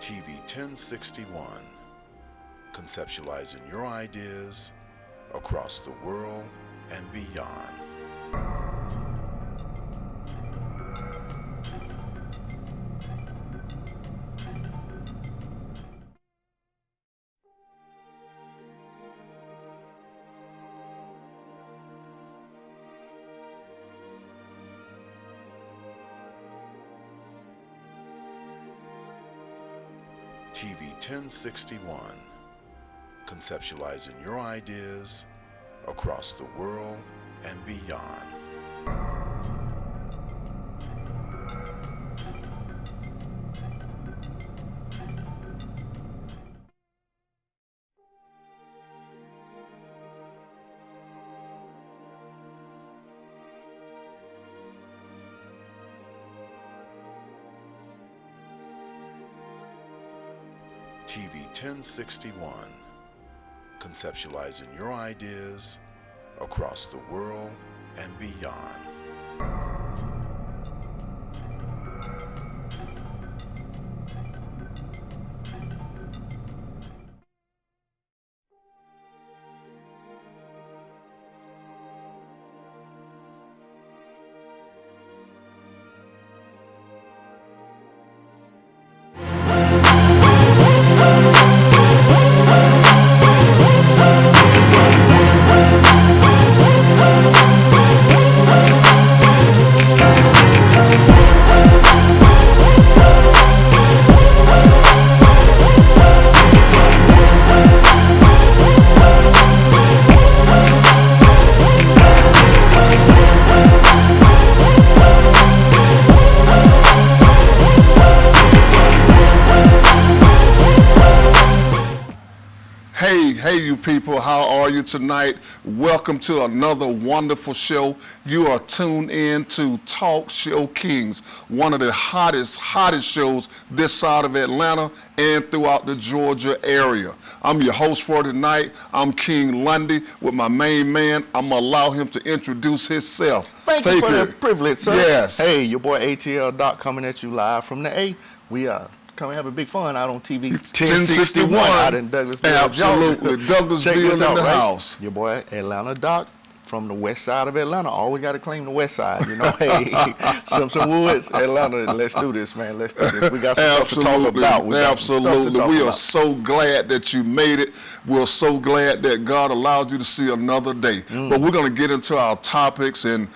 TV 1061, conceptualizing your ideas across the world and beyond. TV 1061, conceptualizing your ideas across the world and beyond. TV 1061, conceptualizing your ideas across the world and beyond. Hey, you people, how are you tonight? Welcome to another wonderful show. You are tuned in to Talk Show Kings, one of the hottest shows this side of Atlanta and throughout the Georgia area. I'm your host for tonight. I'm King Lundy with my main man. I'm going to allow him to introduce himself. Thank you for the privilege, sir. Yes. Hey, your boy ATL Doc coming at you live from the A. We come have a big fun out on TV 1061 out in Douglasville, Absolutely. Georgia. Douglasville in the house. Your boy Atlanta Doc from the west side of Atlanta. Always got to claim the west side, you know. Hey, Simpson Woods, Atlanta. Let's do this, man. Let's do this. We got some stuff to talk about. Absolutely. We are so glad that you made it. We're so glad that God allowed you to see another day. But we're going to get into our topics, and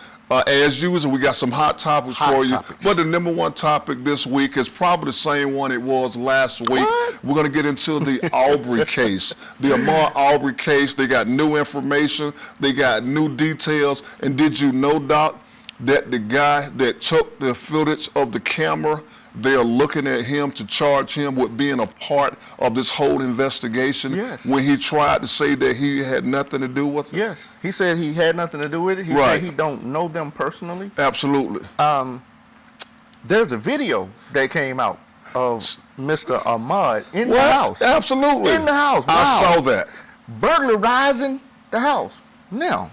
as usual, we got some hot topics for you. But the number one topic this week is probably the same one it was last week. We're going to get into the Aubrey case, the Ahmaud Aubrey case. They got new information. They got new details. And did you know, Doc, that the guy that took the footage of the camera, they are looking at him to charge him with being a part of this whole investigation? Yes. When he tried to say that he had nothing to do with it? Yes. He said he had nothing to do with it. He said he don't know them personally. Absolutely. There's a video that came out of Mr. Ahmaud in the house. Absolutely. In the house. Wow. I saw that. Burglarizing the house. Now,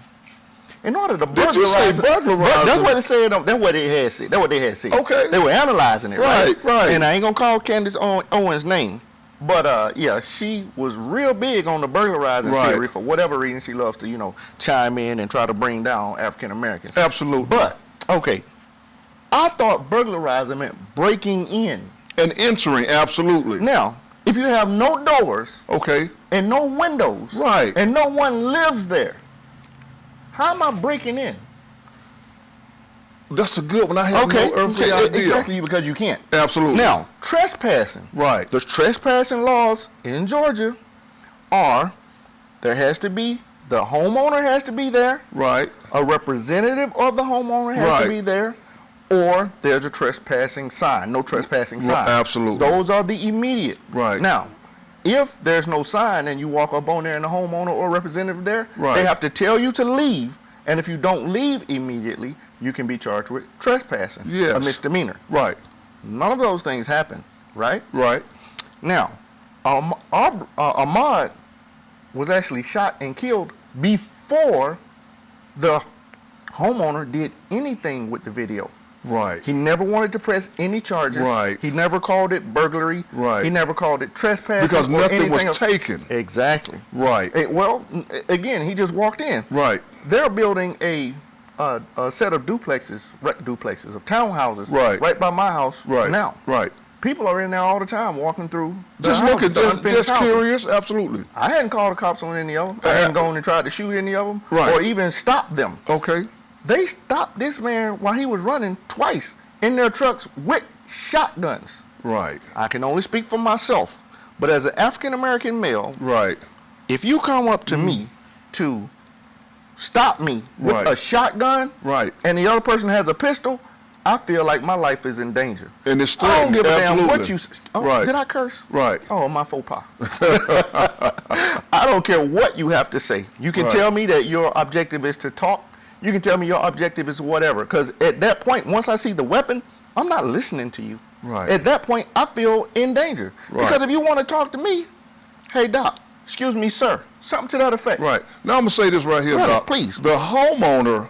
in order to burglarize, Did you say burglarize? that's what it said. That's what they had said. That's what they had said. Okay. They were analyzing it, right? Right. And I ain't gonna call Candace Owens' name, but yeah, she was real big on the burglarizing theory for whatever reason. She loves to, you know, chime in and try to bring down African Americans. Absolutely. But okay, I thought burglarizing meant breaking in and entering. Absolutely. Now, if you have no doors, Okay. and no windows, Right. and no one lives there, how am I breaking in? That's a good one. I have no earthly idea. Exactly, because you can't. Absolutely. Now, trespassing. Right. The trespassing laws in Georgia are the homeowner has to be there, Right. a representative of the homeowner has to Right. be there, or there's a trespassing sign, no trespassing sign. Absolutely. Those are the immediate. Right. Now, if there's no sign and you walk up on there and the homeowner or representative there, Right. they have to tell you to leave. And if you don't leave immediately, you can be charged with trespassing, Yes. a misdemeanor. Right. None of those things happen, right? Right. Now, Ahmaud was actually shot and killed before the homeowner did anything with the video. Right. He never wanted to press any charges. Right. He never called it burglary. Right. He never called it trespassing. Because or nothing was anything else. taken. Exactly. Right. Well, again, he just walked in. Right. They're building a set of duplexes of townhouses right by my house now. Right. People are in there all the time walking through. Just looking, just curious, absolutely. I hadn't called the cops on any of them. I hadn't gone and tried to shoot any of them Right. or even stop them. Okay. They stopped this man while he was running twice in their trucks with shotguns. Right. I can only speak for myself, but as an African American male, Right. if you come up to me to stop me with Right. a shotgun, Right. and the other person has a pistol, I feel like my life is in danger. And it's still, I don't give a damn what absolutely. you. Oh, Right. Did I curse? Right. Oh, my faux pas. I don't care what you have to say. You can Right. tell me that your objective is to talk. You can tell me your objective is whatever. Because at that point, once I see the weapon, I'm not listening to you. Right. At that point, I feel in danger. Right. Because if you want to talk to me, hey, Doc, excuse me, sir. Something to that effect. Right. Now I'm gonna say this right here, Right, Doc. please. The homeowner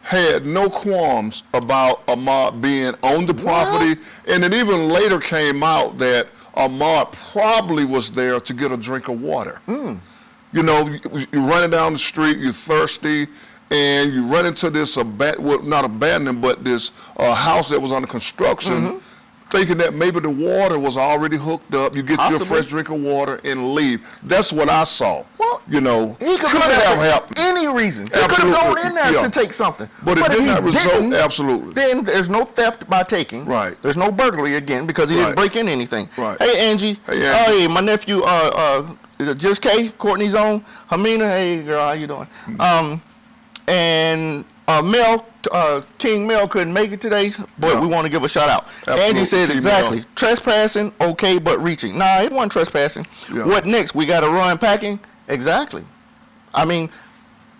had no qualms about Ahmaud being on the property, and it even later came out that Ahmaud probably was there to get a drink of water. You know, you're running down the street, you're thirsty, and you run into this not abandoned, but this house that was under construction. Thinking that maybe the water was already hooked up, you get your Possibly. fresh drink of water and leave. That's what I saw. Well, you know, He could have have happened. any reason. He could have Absolutely. gone in there Yeah. to take something. But it if did he not result- didn't, absolutely. Then there's no theft by taking. Right. There's no burglary again because he didn't Right. break in anything. Right. Hey, Angie. Hey, Angie. Hey, my nephew, is it just Kay, Courtney's on. Hamina, hey, girl, how you doing? And Mel, King Mel couldn't make it today, but Yeah. we want to give a shout out. Absolutely. Angie said King exactly. Mel. Trespassing, okay, but reaching. Nah, it wasn't trespassing. Yeah. What next? We got to run packing? Exactly. I mean,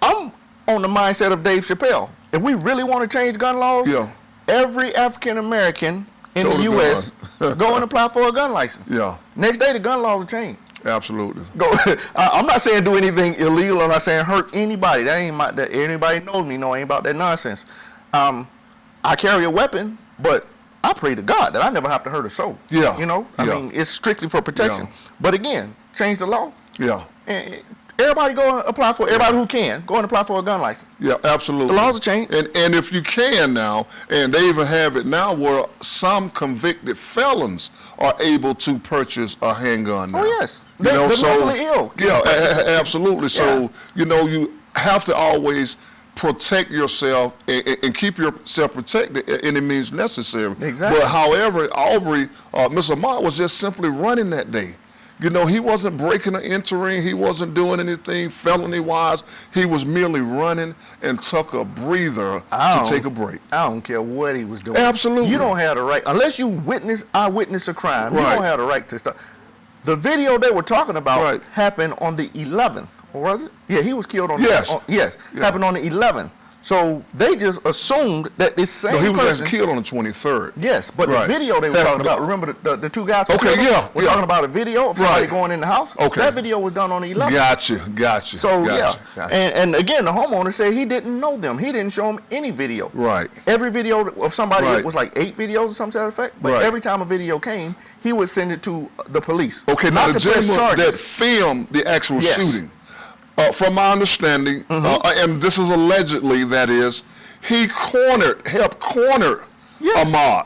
I'm on the mindset of Dave Chappelle. If we really want to change gun laws, Yeah. every African American in Total the U.S. go and apply for a gun license. Yeah, Next day, the gun laws will change. absolutely. Go. I'm not saying do anything illegal. I'm not saying hurt anybody. That ain't my. That anybody knows me. Know ain't about that nonsense. I carry a weapon, but I pray to God that I never have to hurt a soul. Yeah. You know. I Yeah. mean, it's strictly for protection. Yeah. But again, change the law. Yeah, And everybody go and apply for. Everybody who can go and apply for a gun license. yeah, absolutely. The laws have changed. And if you can now, and they even have it now where some convicted felons are able to purchase a handgun now. Oh, yes. They're mentally ill. Yeah, absolutely. So, you know, you have to always protect yourself and keep yourself protected at any means necessary. Exactly. But however, Aubrey, Mr. Ahmaud was just simply running that day. You know, he wasn't breaking or entering. He wasn't doing anything felony-wise. He was merely running and took a breather to take a break. I don't care what he was doing. Absolutely. You don't have the right, unless you eyewitness a crime, you Right. don't have the right to stop. The video they were talking about Right. happened on the 11th, or was it? Yeah, he was killed on Yes. yes, Yeah. happened on the 11th. So they just assumed that this same No, he was person. actually killed on the 23rd. Yes, but Right. the video they were talking about, remember the two guys? who Okay, killed him? yeah, We're yeah. talking about a video of somebody Right. going in the house. Okay. That video was done on the 11th. Gotcha. So gotcha. and again, the homeowner said he didn't know them. He didn't show him any video. Right. Every video of somebody, Right. it was like 8 videos or something to that effect. But Right. every time a video came, he would send it to the police. Okay, now Not the to press gentleman charges. that filmed the actual Yes. shooting, from my understanding, and this is allegedly, that is, he helped corner Yes. Ahmaud.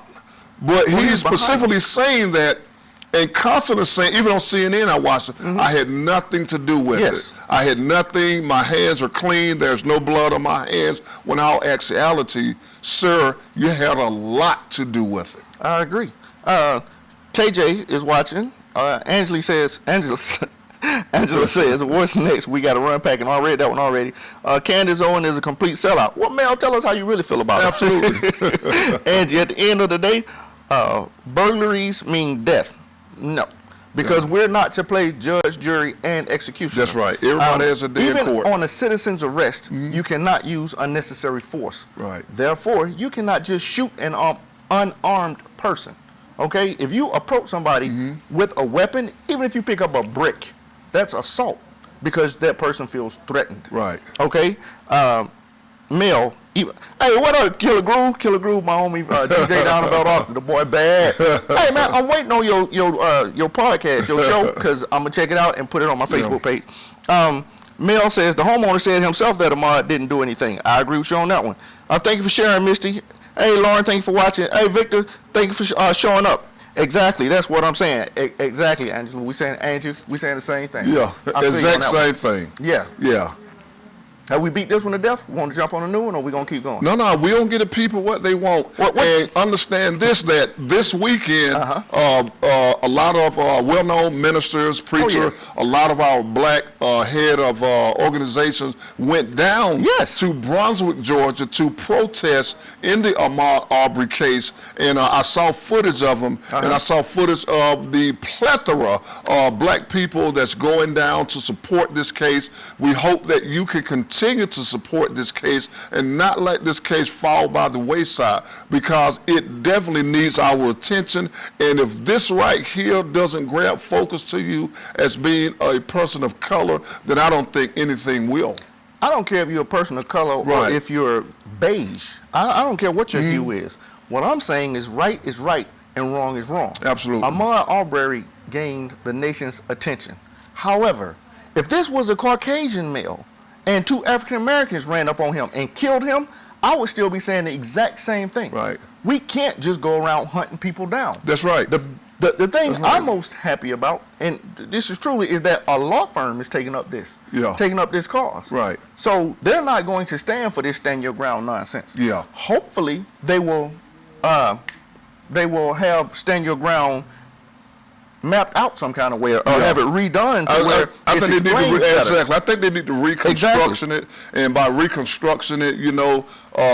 But When he he's was behind specifically saying that, and constantly saying, even on CNN I watched it, I had nothing to do with Yes. it. I had nothing, my hands are clean, there's no blood on my hands, when all actuality, sir, you had a lot to do with it. I agree. KJ is watching. Angela says, what's next? We got to run packing. I read that one already. Candace Owen is a complete sellout. Well, Mel, tell us how you really feel about it. Absolutely. Angie, at the end of the day, burglaries mean death. No. Because we're not to play judge, jury, and executioner. That's right. Everybody has a day in even court. on a citizen's arrest, you cannot use unnecessary force. Right. Therefore, you cannot just shoot an unarmed person. Okay? If you approach somebody with a weapon, even if you pick up a brick, that's assault because that person feels threatened. Right. Okay? Mel. Hey, what up, Killer Groove? Killer Groove, my homie DJ down about Austin, the boy bad. Hey man, I'm waiting on your podcast, your show, because I'm gonna check it out and put it on my Facebook page. Mel says the homeowner said himself that Ahmaud didn't do anything. I agree with you on that one. Thank you for sharing, Misty. Hey Lauren, thank you for watching. Hey Victor, thank you for showing up. Exactly, that's what I'm saying. Exactly, Angela. We saying the same thing. Yeah, exact same thing. Yeah. Yeah. Have we beat this one to death? Want to jump on a new one, or we gonna keep going? No, we don't get the people what they want. And understand this, that this weekend, a lot of well-known ministers, preachers, a lot of our black head of organizations went down to Brunswick, Georgia to protest in the Ahmaud Arbery case. And I saw footage of them, and I saw footage of the plethora of black people that's going down to support this case. We hope that you can continue to support this case and not let this case fall by the wayside, because it definitely needs our attention. And if this right here doesn't grab focus to you as being a person of color, then I don't think anything will. I don't care if you're a person of color or if you're beige. I don't care what your hue is. What I'm saying is right and wrong is wrong. Absolutely. Ahmaud Arbery gained the nation's attention. However, if this was a Caucasian male and two African Americans ran up on him and killed him, I would still be saying the exact same thing. Right. We can't just go around hunting people down. That's right. The thing I'm most happy about, and this is truly, is that a law firm is taking up this cause. Right. So they're not going to stand for this stand your ground nonsense. Yeah. Hopefully they will have stand your ground mapped out some kind of way, or have it redone to where I it's think they explained need to better. exactly. I think they need to reconstruction it, and by reconstruction it,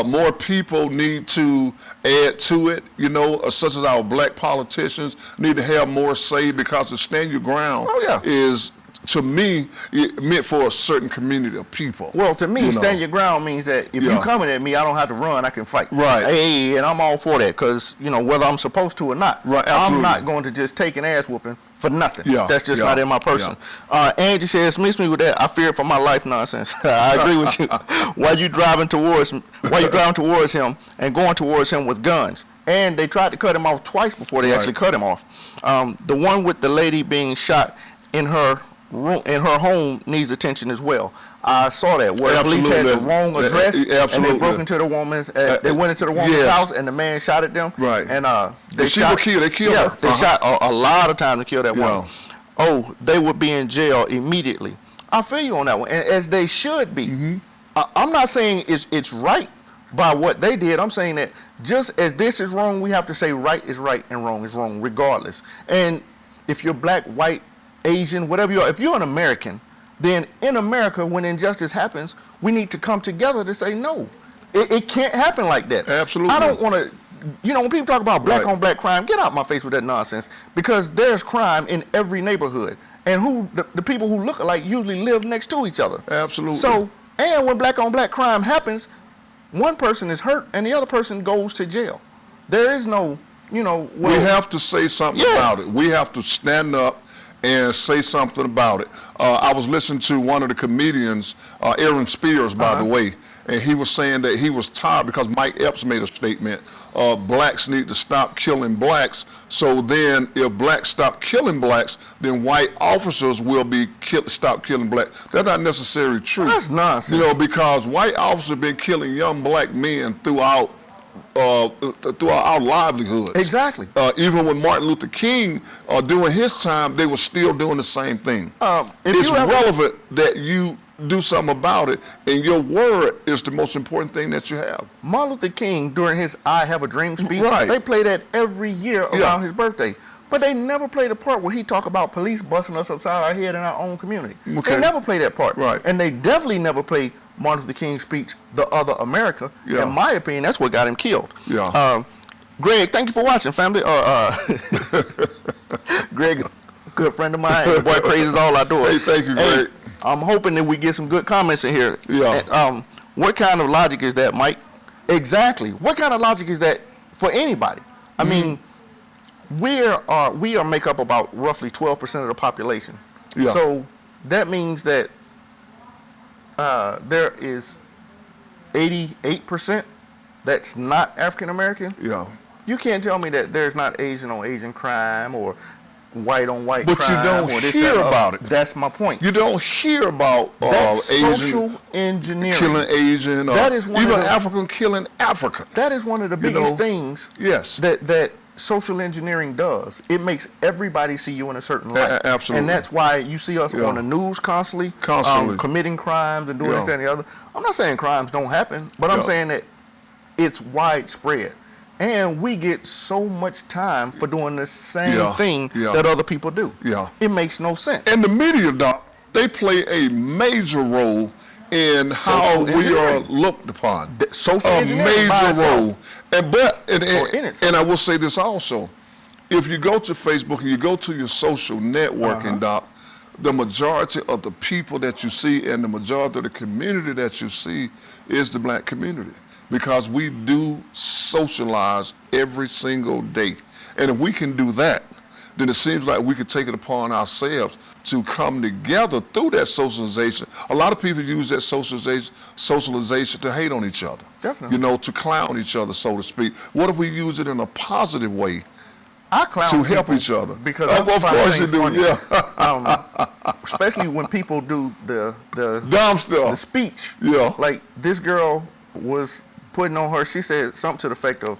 more people need to add to it. Such as our black politicians need to have more say, because the stand your ground is, to me, meant for a certain community of people. Well, to me, stand your ground means that if you coming at me, I don't have to run, I can fight. Right. Hey, and I'm all for that, because, whether I'm supposed to or not, I'm not going to just take an ass whooping for nothing. Yeah. That's just not in my person. Angie says, miss me with that. I fear for my life nonsense. I agree with you. Why you driving towards him and going towards him with guns? And they tried to cut him off twice before they actually cut him off. The one with the lady being shot in her home needs attention as well. I saw that where police had the wrong address, and they broke into the woman's. They went into the woman's house, and the man shot at them. Right. And They killed her. They shot a lot of time to kill that woman. Oh, they would be in jail immediately. I feel you on that one, and as they should be. I'm not saying it's right by what they did. I'm saying that just as this is wrong, we have to say right is right and wrong is wrong, regardless. And if you're black, white, Asian, whatever you are, if you're an American, then in America, when injustice happens, we need to come together to say no. It can't happen like that. Absolutely. I don't want to, when people talk about black on black crime, get out my face with that nonsense, because there's crime in every neighborhood, and the people who look alike usually live next to each other. Absolutely. So, and when black on black crime happens, one person is hurt and the other person goes to jail. There is no, we have to say something about it. We have to stand up and say something about it. I was listening to one of the comedians, Aaron Spears, by the way, and he was saying that he was tired because Mike Epps made a statement, blacks need to stop killing blacks. So then if blacks stop killing blacks, then white officers will stop killing blacks. That's not necessarily true. That's nonsense. Because white officers have been killing young black men throughout our livelihoods. Exactly. Even when Martin Luther King during his time, they were still doing the same thing. It's relevant that you do something about it, and your word is the most important thing that you have. Martin Luther King, during his I Have a Dream speech, Right. they play that every year around his birthday. But they never play the part where he talk about police busting us upside our head in our own community. Okay. They never play that part. Right. And they definitely never play Martin Luther King's speech, The Other America. Yeah. In my opinion, that's what got him killed. Yeah. Greg, thank you for watching, family. Greg is a good friend of mine. The boy crazy is all I do. Hey, thank you, Greg. I'm hoping that we get some good comments in here. Yeah. And, what kind of logic is that, Mike? Exactly. What kind of logic is that for anybody? I mean, we are make up about roughly 12% of the population. Yeah. So that means that there is 88% that's not African American, Yeah. you can't tell me that there's not Asian on Asian crime or white on white But crime. you don't or this, hear that, about it. That's my point. You don't hear about That's Asian social engineering. killing Asian, or That is one even of the- African killing African. That is one of the You biggest know, things yes. that social engineering does. It makes everybody see you in a certain light. Absolutely. And that's why you see us Yeah. on the news constantly, committing crimes and doing Yeah. this, that, and the other. I'm not saying crimes don't happen, but I'm Yeah. saying that it's widespread. And we get so much time for doing the same Yeah. thing Yeah. that other people do. Yeah. It makes no sense. And the media, Doc, they play a major role in how Social we are engineering. looked upon. Social A engineering by major itself. role. in itself. And I will say this also. If you go to Facebook and you go to your social networking, Doc, the majority of the people that you see and the majority of the community that you see is the black community, because we do socialize every single day. And if we can do that, then it seems like we could take it upon ourselves to come together through that socialization. A lot of people use that socialization to hate on each other. Definitely. You know, to clown each other, so to speak. What if we use it in a positive way I clown to help people each other? because of I find course you things do, funny. yeah. Especially when people do the Dumb stuff. the speech. Yeah. Like this girl was putting on her, she said something to the effect of,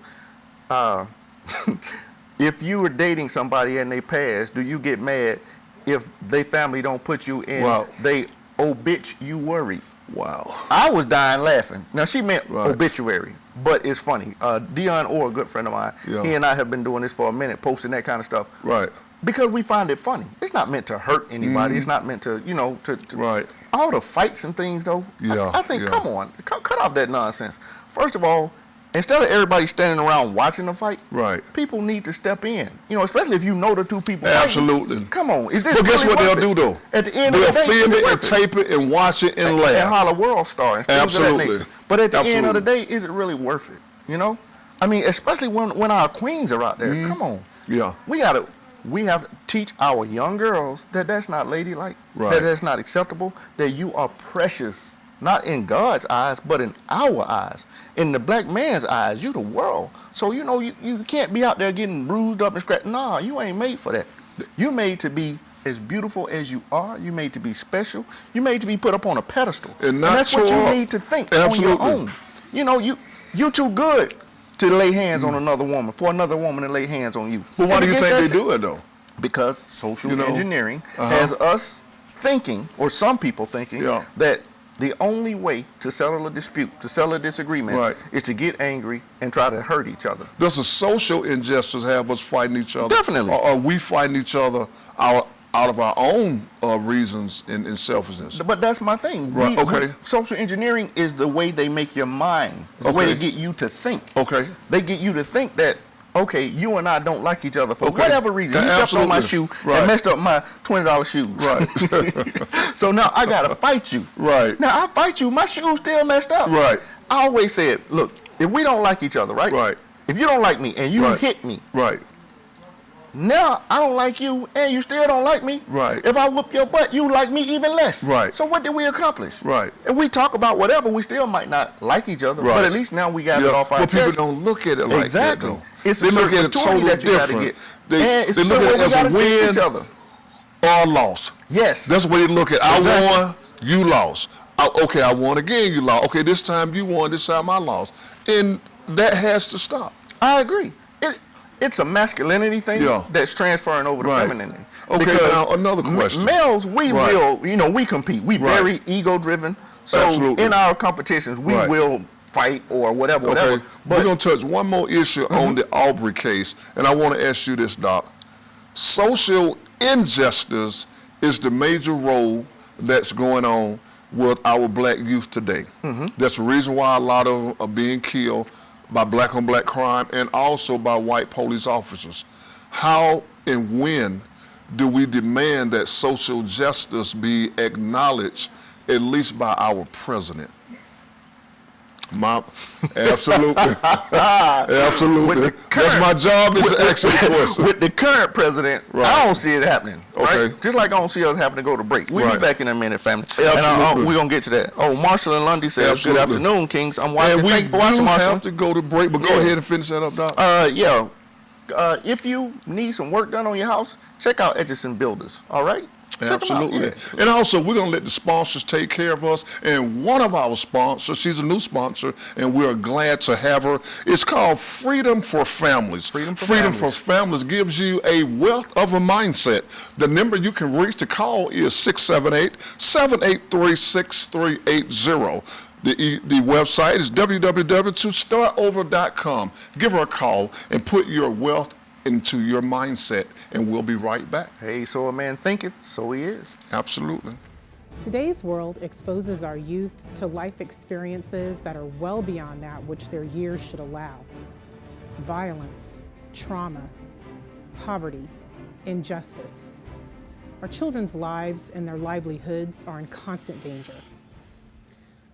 if you were dating somebody and they passed, do you get mad if they family don't put you in Wow. they bitch you worry? Wow. I was dying laughing. Now she meant Right. obituary, but it's funny. Dion Orr, a good friend of mine, Yeah. he and I have been doing this for a minute, posting that kind of stuff. Right. Because we find it funny. It's not meant to hurt anybody. It's not meant to, to Right. all the fights and things though. Yeah, I think, yeah. come on, cut off that nonsense. First of all, instead of everybody standing around watching the fight, Right. people need to step in. Especially if you know the two people fighting. Absolutely. Come on, is this But guess really what they'll worth do it? though? At the end They'll of the day, film is it and worth tape it and watch it and laugh. and holler world star and things of that Absolutely. nature. But at the end of the Absolutely. day, is it really worth it? I mean, especially when our queens are out there. Come on. Yeah. We have to teach our young girls that that's not ladylike, Right. that's not acceptable, that you are precious, not in God's eyes, but in our eyes. In the black man's eyes, you the world. So, you can't be out there getting bruised up and scratched. Nah, you ain't made for that. You made to be as beautiful as you are. You made to be special. You made to be put up on a pedestal. And not that's what you tore up. need to think Absolutely. on your own. You too good to lay hands on another woman, for another woman to lay hands on you. But why And do you again, think they that's do it though? because social You know, engineering has us thinking, or some people thinking, Yeah. that the only way to settle a dispute, to settle a disagreement, Right. is to get angry and try to hurt each other. Does the social injustice have us fighting each other? Definitely. Or are we fighting each other out of our own reasons and selfishness? But that's my thing. Right, okay. Social engineering is the way they make your mind. It's the way Okay. they get you to think. Okay. They get you to think that, okay, you and I don't like each other for Okay. whatever reason. You Yeah, stepped on my absolutely. shoe Right. and messed up my $20 shoes. Right. So now I gotta fight you. Right. Now I fight you, my shoes still messed up. Right. I always said, look, if we don't like each other, right? Right. If you don't like me and you Right. hit me, Right. now I don't like you and you still don't like me. Right. If I whoop your butt, you like me even less. Right. So what did we accomplish? Right. If we talk about whatever, we still might not like each other. Right. But at least now we got it off our But people chest. don't look at it like Exactly. that though. It's They a look at it opportunity totally that you gotta different. get. They And it's look so at it we as a gotta teach win each other. or a loss. Yes. That's the way they look at it. Exactly. I won, you lost. Okay, I won again, you lost. Okay, this time you won, this time I lost. And that has to stop. I agree. It's a masculinity thing Yeah. that's transferring over to Right. femininity. Okay, Because now another question. Males, we Right. will, we compete. We Right. very ego-driven. So Absolutely. in our competitions, we Right. will fight or whatever. Okay, But we're going to touch one more issue on the Aubrey case, and I want to ask you this, Doc. Social injustice is the major role that's going on with our black youth today. That's the reason why a lot of them are being killed by black on black crime and also by white police officers. How and when do we demand that social justice be acknowledged, at least by our president? Absolutely. Absolutely. That's my job is to ask you a question. With the current president, I don't see it happening. Okay. Right? Just like I don't see us having to go to break. We'll be back in a minute, family. Absolutely. And we're going to get to that. Oh, Marshall and Lundy says, good afternoon, Kings. I'm watching. And Thank you for watching, we Marshall. have to go to break, but go ahead and finish that up, Doc. If you need some work done on your house, check out Edgerson Builders. All right? Absolutely. And also, we're going to let the sponsors take care of us. And one of our sponsors, she's a new sponsor, and we're glad to have her. It's called Freedom for Families. Freedom for Families gives you a wealth of a mindset. The number you can reach to call is 678-783-6380. The website is www.startover.com. Give her a call and put your wealth into your mindset, and we'll be right back. Hey, so a man thinketh, so he is. Absolutely. Today's world exposes our youth to life experiences that are well beyond that which their years should allow. Violence, trauma, poverty, injustice. Our children's lives and their livelihoods are in constant danger.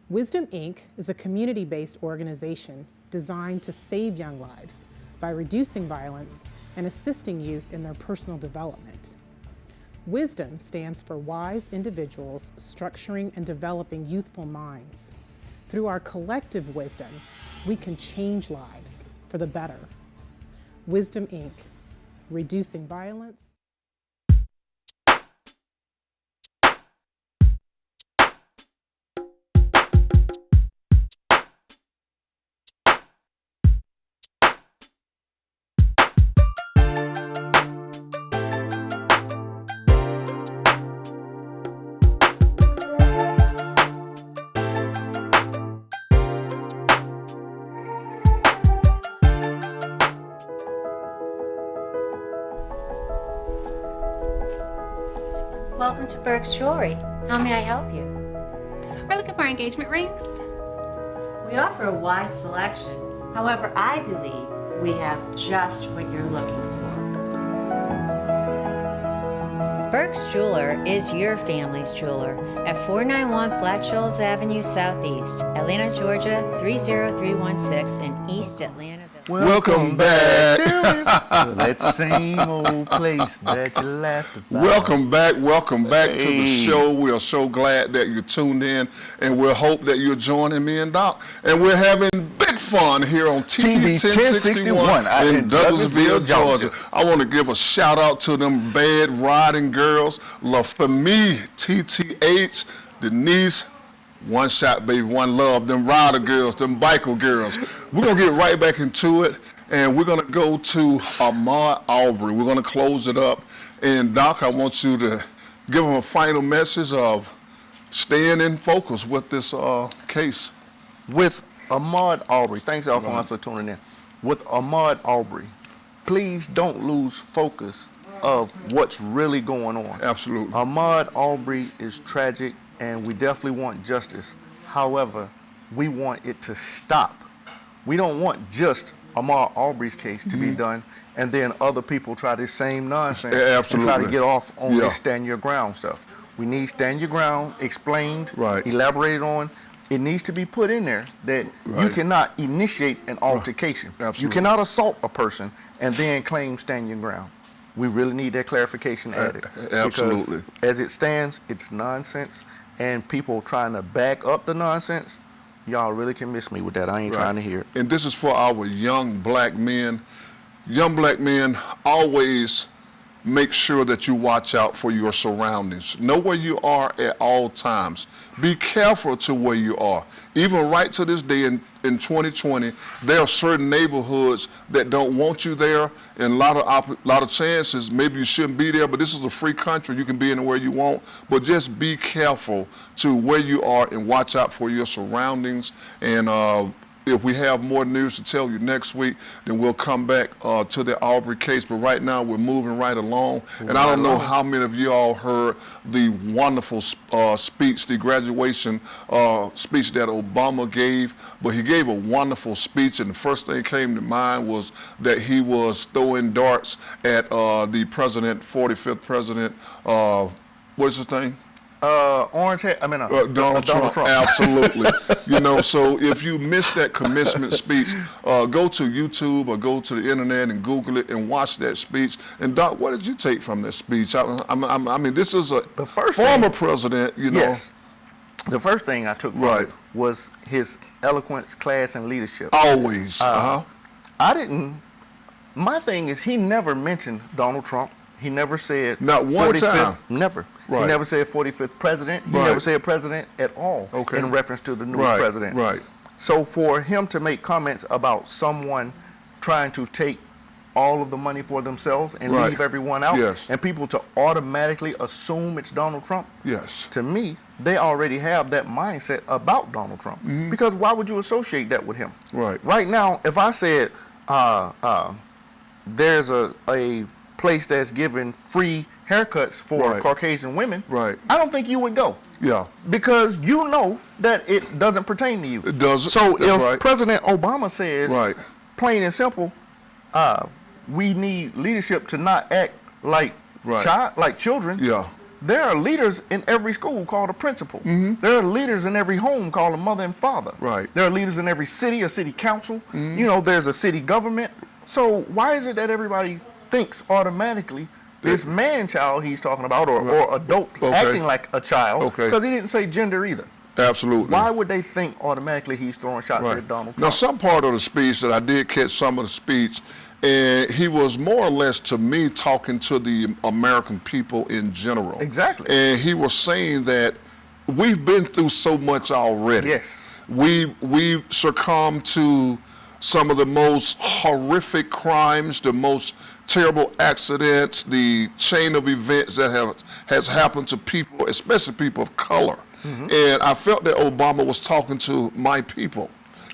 Wisdom, Inc. is a community-based organization designed to save young lives by reducing violence and assisting youth in their personal development. Wisdom stands for wise individuals structuring and developing youthful minds. Through our collective wisdom, we can change lives for the better. Wisdom, Inc., reducing violence. Welcome to Burke's Jewelry. How may I help you? We're looking for engagement rings. We offer a wide selection. However, I believe we have just what you're looking for. Burke's Jeweler is your family's jeweler at 491 Flat Shoals Avenue Southeast, Atlanta, Georgia 30316 in East Atlanta. Welcome back. To that same old place that you laughed about. Welcome back to the show. We are so glad that you tuned in, and we hope that you're joining me and Doc. And we're having big fun here on TV 1061 in Douglasville, Georgia. I want to give a shout out to them bad riding girls, La Famille, TTH, Denise, One Shot Baby, One Love, them rider girls, them biker girls. We're going to get right back into it, and we're going to go to Ahmaud Arbery. We're going to close it up. And Doc, I want you to give them a final message of staying in focus with this case. With Ahmaud Arbery, thanks Alphonse for tuning in. With Ahmaud Arbery, please don't lose focus of what's really going on. Absolutely. Ahmaud Arbery is tragic, and we definitely want justice. However, we want it to stop. We don't want just Ahmaud Arbery's case to be done, and then other people try this same nonsense and try to get off on this stand your ground stuff. We need stand your ground explained, elaborated on. It needs to be put in there that you cannot initiate an altercation. You cannot assault a person and then claim stand your ground. We really need that clarification added. Absolutely. Because as it stands, it's nonsense, and people trying to back up the nonsense, y'all really can miss me with that. I ain't trying to hear it. And this is for our young black men. Young black men, always make sure that you watch out for your surroundings. Know where you are at all times. Be careful to where you are. Even right to this day in 2020, there are certain neighborhoods that don't want you there, and a lot of chances maybe you shouldn't be there, but this is a free country. You can be anywhere you want, but just be careful to where you are and watch out for your surroundings. And if we have more news to tell you next week, then we'll come back to the Arbery case. But right now, we're moving right along. And I don't know how many of you all heard the wonderful speech, the graduation speech that Obama gave. But he gave a wonderful speech, and the first thing that came to mind was that he was throwing darts at the president, 45th president, what is his name? Donald Trump. Absolutely. So if you missed that commencement speech, go to YouTube or go to the internet and Google it and watch that speech. And Doc, what did you take from that speech? I mean, this is the first former president, Yes. The first thing I took from Right. it was his eloquence, class, and leadership. Always. My thing is, he never mentioned Donald Trump. He never said Not one 45th, time. Never. Right. He never said 45th president. He Right. never said president at all Okay. in reference to the new Right, president. right. So for him to make comments about someone trying to take all of the money for themselves and Right. leave everyone out, Yes. and people to automatically assume it's Donald Trump, Yes. to me, they already have that mindset about Donald Trump. Because why would you associate that with him? Right. Right now, if I said there's a place that's giving free haircuts for Right. Caucasian women, Right. I don't think you would go. Yeah. Because you know that it doesn't pertain to you. It doesn't. So That's if right. President Obama says, Right. plain and simple, we need leadership to not act like Right. like children. Yeah. There are leaders in every school called a principal. There are leaders in every home called a mother and father. Right. There are leaders in every city, a city council. There's a city government. So why is it that everybody thinks automatically this man-child he's talking about, or adult Okay. acting like a child, Okay. because he didn't say gender either. Absolutely. Why would they think automatically he's throwing shots at Donald Trump? Now, some part of the speech that I did catch some of the speech, and he was more or less, to me, talking to the American people in general. Exactly. And he was saying that we've been through so much already. Yes. We succumbed to some of the most horrific crimes, the most terrible accidents, the chain of events that has happened to people, especially people of color. And I felt that Obama was talking to my people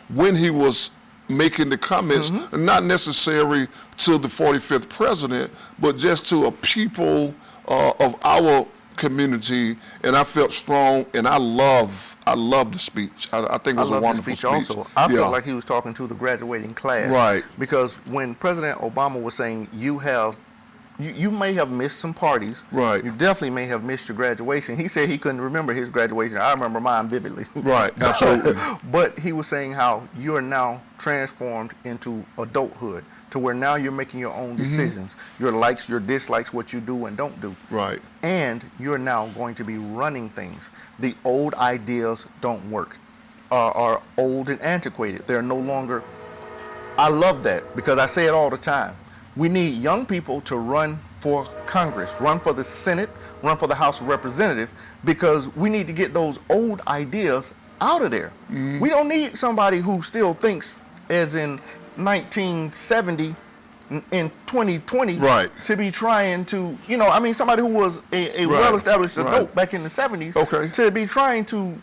when he was making the comments, not necessarily to the 45th president, but just to a people of our community. And I felt strong, and I love the speech. I think it was a wonderful speech. Also, I felt like he was talking to the graduating class. Right. Because when President Obama was saying you may have missed some parties. Right. You definitely may have missed your graduation. He said he couldn't remember his graduation. I remember mine vividly. Right, absolutely. But he was saying how you are now transformed into adulthood, to where now you're making your own decisions. Your likes, your dislikes, what you do and don't do. Right. And you're now going to be running things. The old ideas don't work, are old and antiquated. They're no longer. I love that, because I say it all the time. We need young people to run for Congress, run for the Senate, run for the House of Representatives, because we need to get those old ideas out of there. We don't need somebody who still thinks as in 1970 in 2020 Right. to be trying to, somebody who was a Right. well-established adult Right. back in the 70s, Okay. to be trying to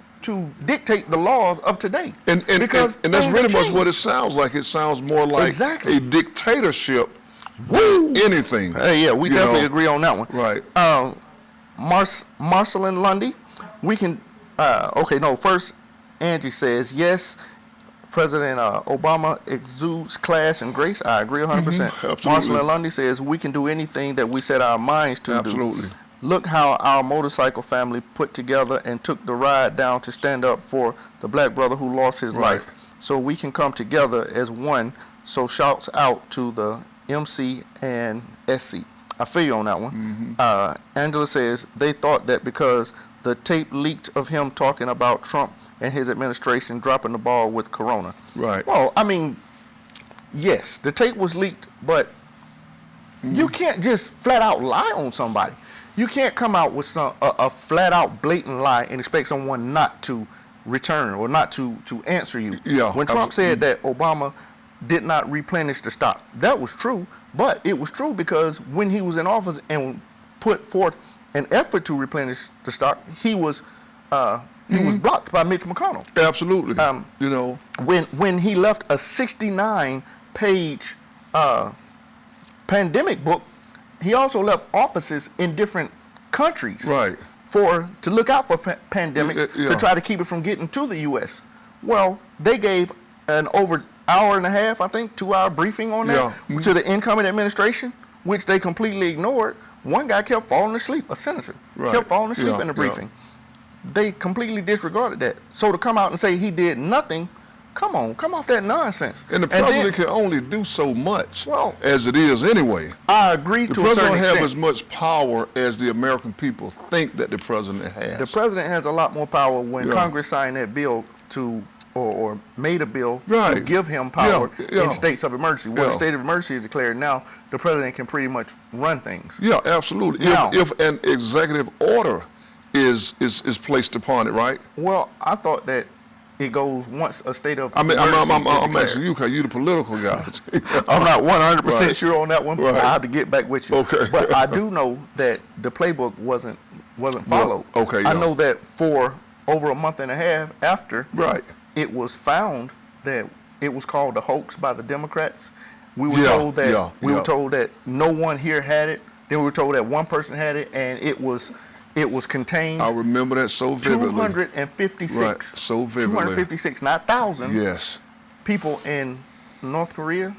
dictate the laws of today. And because that's things really have much changed. it sounds like. It sounds more like Exactly. a dictatorship than anything. Hey, yeah, we you definitely know? agree on that one. Right. Marcelin Lundy, we can, first Angie says, yes, President Obama exudes class and grace. I agree 100%. Absolutely. Marcelin Lundy says, we can do anything that we set our minds to Absolutely. do. Look how our motorcycle family put together and took the ride down to stand up for the black brother who lost his Right. life. So we can come together as one. So shouts out to the MC and SC. I feel you on that one. Angela says they thought that because the tape leaked of him talking about Trump and his administration dropping the ball with Corona. Right. Well, I mean, yes, the tape was leaked, but you can't just flat out lie on somebody. You can't come out with a flat out blatant lie and expect someone not to return or not to answer you. Yeah, When Trump said that Obama did not replenish the stock, that was true, but it was true because when he was in office and put forth an effort to replenish the stock, he was blocked by Mitch McConnell. Absolutely. When he left a 69-page pandemic book, he also left offices in different countries Right. to look out for pandemics Yeah. to try to keep it from getting to the U.S. Well, they gave an over hour and a half, I think, 2-hour briefing on that Yeah. to the incoming administration, which they completely ignored. One guy kept falling asleep, a senator, Right. kept falling asleep Yeah, in the yeah. briefing. they completely disregarded that. So to come out and say he did nothing, come off that nonsense. And the president can only do so much as it is anyway. I agree to a certain extent. The president don't have as much power as the American people think that the president has. The president has a lot more power when Congress signed that bill to, or made a bill to give him power in states of emergency. When a state of emergency is declared now, the president can pretty much run things. Yeah, absolutely. Now, if an executive order is placed upon it, right? Well, I thought that it goes once a state of I'm emergency asking you because you're the political guy. I'm not 100% Right. sure on that one. Right. I have to get back with you. Okay. But I do know that the playbook wasn't followed. Okay, I yeah. know that for over a month and a half after it was found that it was called a hoax by the Democrats. We were told that were told that no one here had it. Then we were told that one person had it, and it was contained. I remember that so vividly. 256. Right, so vividly. 256, not thousands. Yes. People in North Korea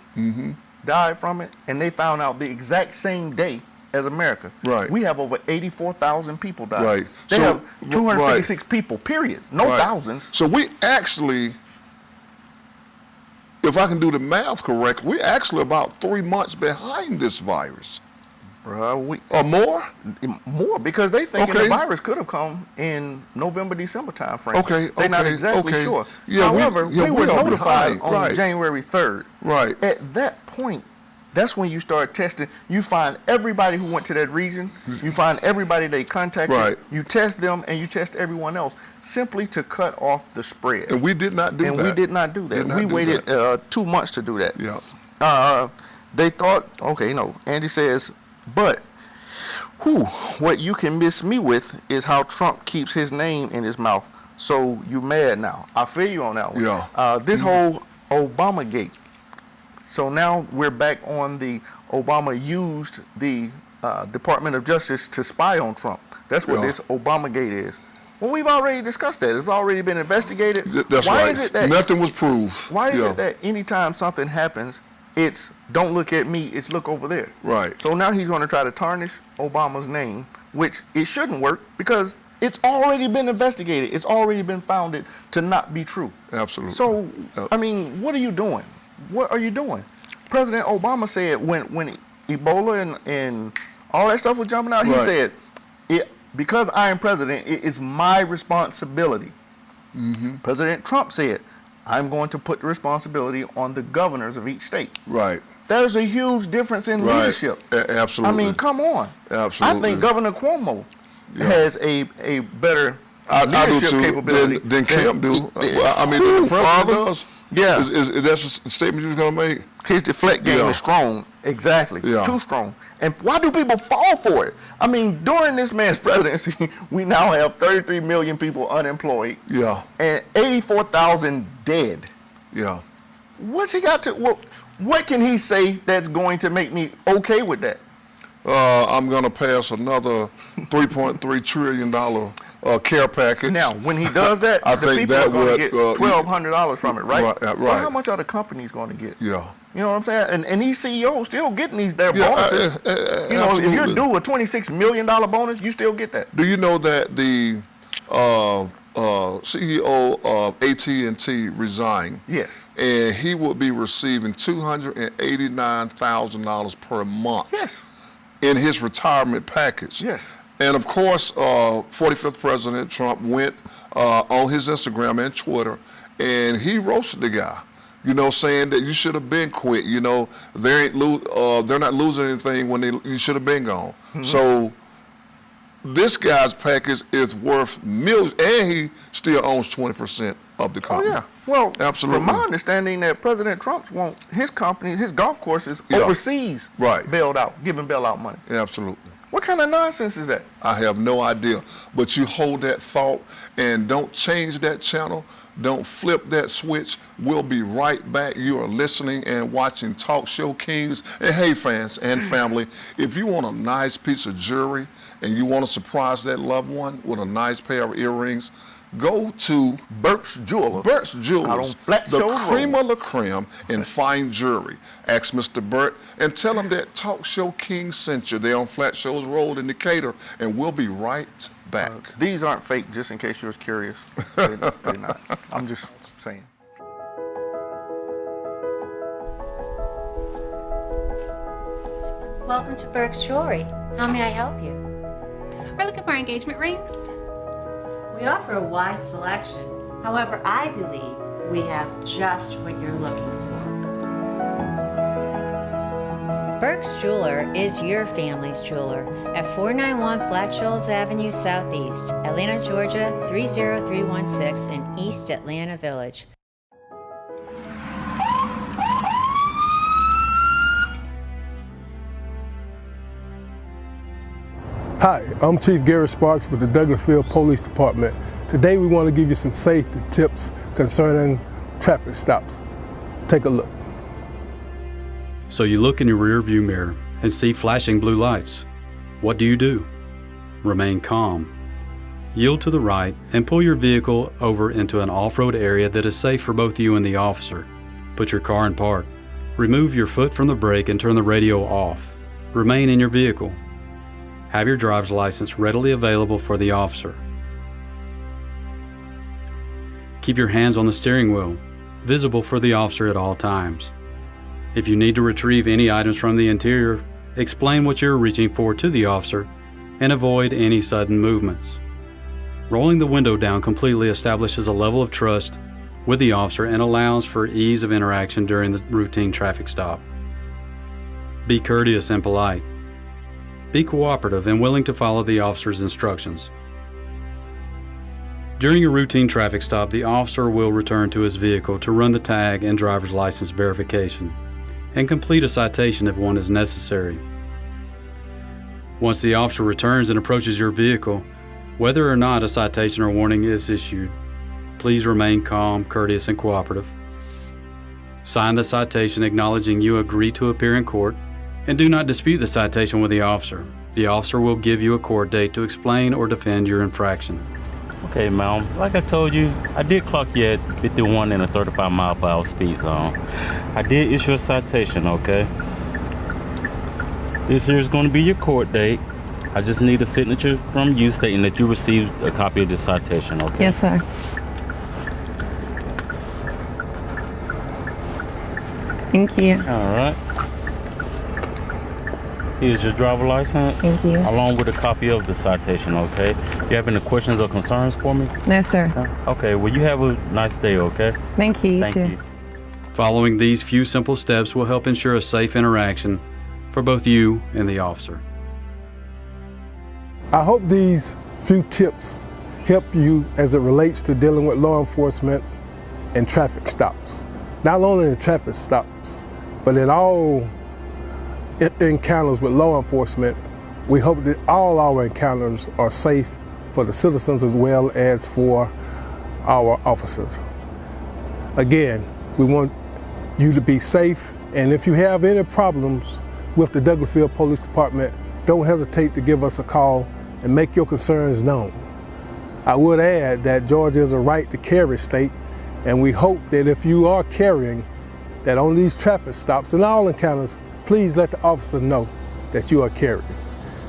died from it, and they found out the exact same day as America. Right. We have over 84,000 people died. Right. They So, have 256 people, period. No Right. thousands. So we actually, if I can do the math correctly, we're actually about 3 months behind this virus. Bruh, Or more? More, because they think Okay. the virus could have come in November, December time frame. Okay, They're not okay, exactly okay. sure. Yeah, However, we were are notified behind, on right. January 3rd. Right. At that point, that's when you start testing. You find everybody who went to that region. You find everybody they contacted. Right. You test them, and you test everyone else, simply to cut off the spread. And we did not do that. And we did not do that. Did not We do waited that. 2 months to do that. Yeah. They thought, okay, no. Andy says, but what you can miss me with is how Trump keeps his name in his mouth. So you mad now. I feel you on that one. Yeah. This whole Obamagate. So now we're back on the Obama used the Department of Justice to spy on Trump. That's what this Obamagate is. Well, we've already discussed that. It's already been investigated. That's Why right. is it that Nothing was proved. Why is it that anytime something happens, it's don't look at me, it's look over there? Right. So now he's going to try to tarnish Obama's name, which it shouldn't work because it's already been investigated. It's already been founded to not be true. Absolutely. So, I mean, what are you doing? What are you doing? President Obama said when Ebola and all that stuff was jumping out, he said, because I am president, it is my responsibility. President Trump said, I'm going to put the responsibility on the governors of each state. Right. There's a huge difference in leadership. Absolutely. I mean, come on. Absolutely. I think Governor Cuomo has a better I do leadership too. capability Than Kemp do. Well, I mean, the president does. Yeah. Is that the statement you was going to make? His deflect game is strong. Exactly. Yeah. Too strong. And why do people fall for it? I mean, during this man's presidency, we now have 33 million people unemployed. Yeah. And 84,000 dead. Yeah. What's he got to, what can he say that's going to make me okay with that? I'm going to pass another $3.3 trillion care package. Now, when he does that, I the think people that are going would, to get $1,200 from it, right? Right. Well, how much are the companies going to get? Yeah. You know what I'm saying? And these CEOs still getting their bonuses. You know, if you're due a $26 million bonus, you still get that. Do you know that the CEO of AT&T resigned? Yes. And he would be receiving $289,000 per month. Yes. In his retirement package. Yes. And of course, 45th President Trump went on his Instagram and Twitter, and he roasted the guy. You know, saying that you should have been quit. You know, they're not losing anything when you should have been gone. So this guy's package is worth millions, and he still owns 20% of the company. Oh yeah. Well, absolutely. From my understanding, that President Trump's want his company, his golf courses overseas, bailed out, giving bailout money. Absolutely. What kind of nonsense is that? I have no idea. But you hold that thought and don't change that channel. Don't flip that switch. We'll be right back. You are listening and watching Talk Show Kings. And hey, fans and family, if you want a nice piece of jewelry and you want to surprise that loved one with a nice pair of earrings, go to Burke's Jeweler. Burt's Jewelers, Out on Flat the Shoals cream Road. of the creme in fine jewelry. Ask Mr. Burt and tell him that Talk Show King sent you. They're on Flat Shoals Road in Decatur, and we'll be right back. These aren't fake, just in case you was curious. They're not. I'm just saying. Welcome to Burke's Jewelry. How may I help you? We're looking for engagement rings. We offer a wide selection. However, I believe we have just what you're looking for. Burke's Jeweler is your family's jeweler at 491 Flat Shoals Avenue Southeast, Atlanta, Georgia 30316 in East Atlanta Village. Hi, I'm Chief Gary Sparks with the Douglasville Police Department. Today we want to give you some safety tips concerning traffic stops. Take a look. So you look in your rear view mirror and see flashing blue lights. What do? Remain calm. Yield to the right and pull your vehicle over into an off-road area that is safe for both you and the officer. Put your car in park. Remove your foot from the brake and turn the radio off. Remain in your vehicle. Have your driver's license readily available for the officer. Keep your hands on the steering wheel, visible for the officer at all times. If you need to retrieve any items from the interior, explain what you're reaching for to the officer and avoid any sudden movements. Rolling the window down completely establishes a level of trust with the officer and allows for ease of interaction during the routine traffic stop. Be courteous and polite. Be cooperative and willing to follow the officer's instructions. During a routine traffic stop, the officer will return to his vehicle to run the tag and driver's license verification and complete a citation if one is necessary. Once the officer returns and approaches your vehicle, whether or not a citation or warning is issued, please remain calm, courteous, and cooperative. Sign the citation acknowledging you agree to appear in court, and do not dispute the citation with the officer. The officer will give you a court date to explain or defend your infraction. Okay, ma'am. Like I told you, I did clock you at 51 in a 35 mile per hour speed zone. I did issue a citation, okay? This here is going to be your court date. I just need a signature from you stating that you received a copy of this citation, okay? Yes, sir. Thank you. All right. Here's your driver license. Thank you. Along with a copy of the citation, okay? You have any questions or concerns for me? No, sir. Okay, well, you have a nice day, okay? Thank you. You Thank too. you. Following these few simple steps will help ensure a safe interaction for both you and the officer. I hope these few tips help you as it relates to dealing with law enforcement and traffic stops. Not only in traffic stops, but in all encounters with law enforcement. We hope that all our encounters are safe for the citizens as well as for our officers. Again, we want you to be safe, and if you have any problems with the Douglasville Police Department, don't hesitate to give us a call and make your concerns known. I would add that Georgia is a right to carry state, and we hope that if you are carrying, that on these traffic stops and all encounters, please let the officer know that you are carrying.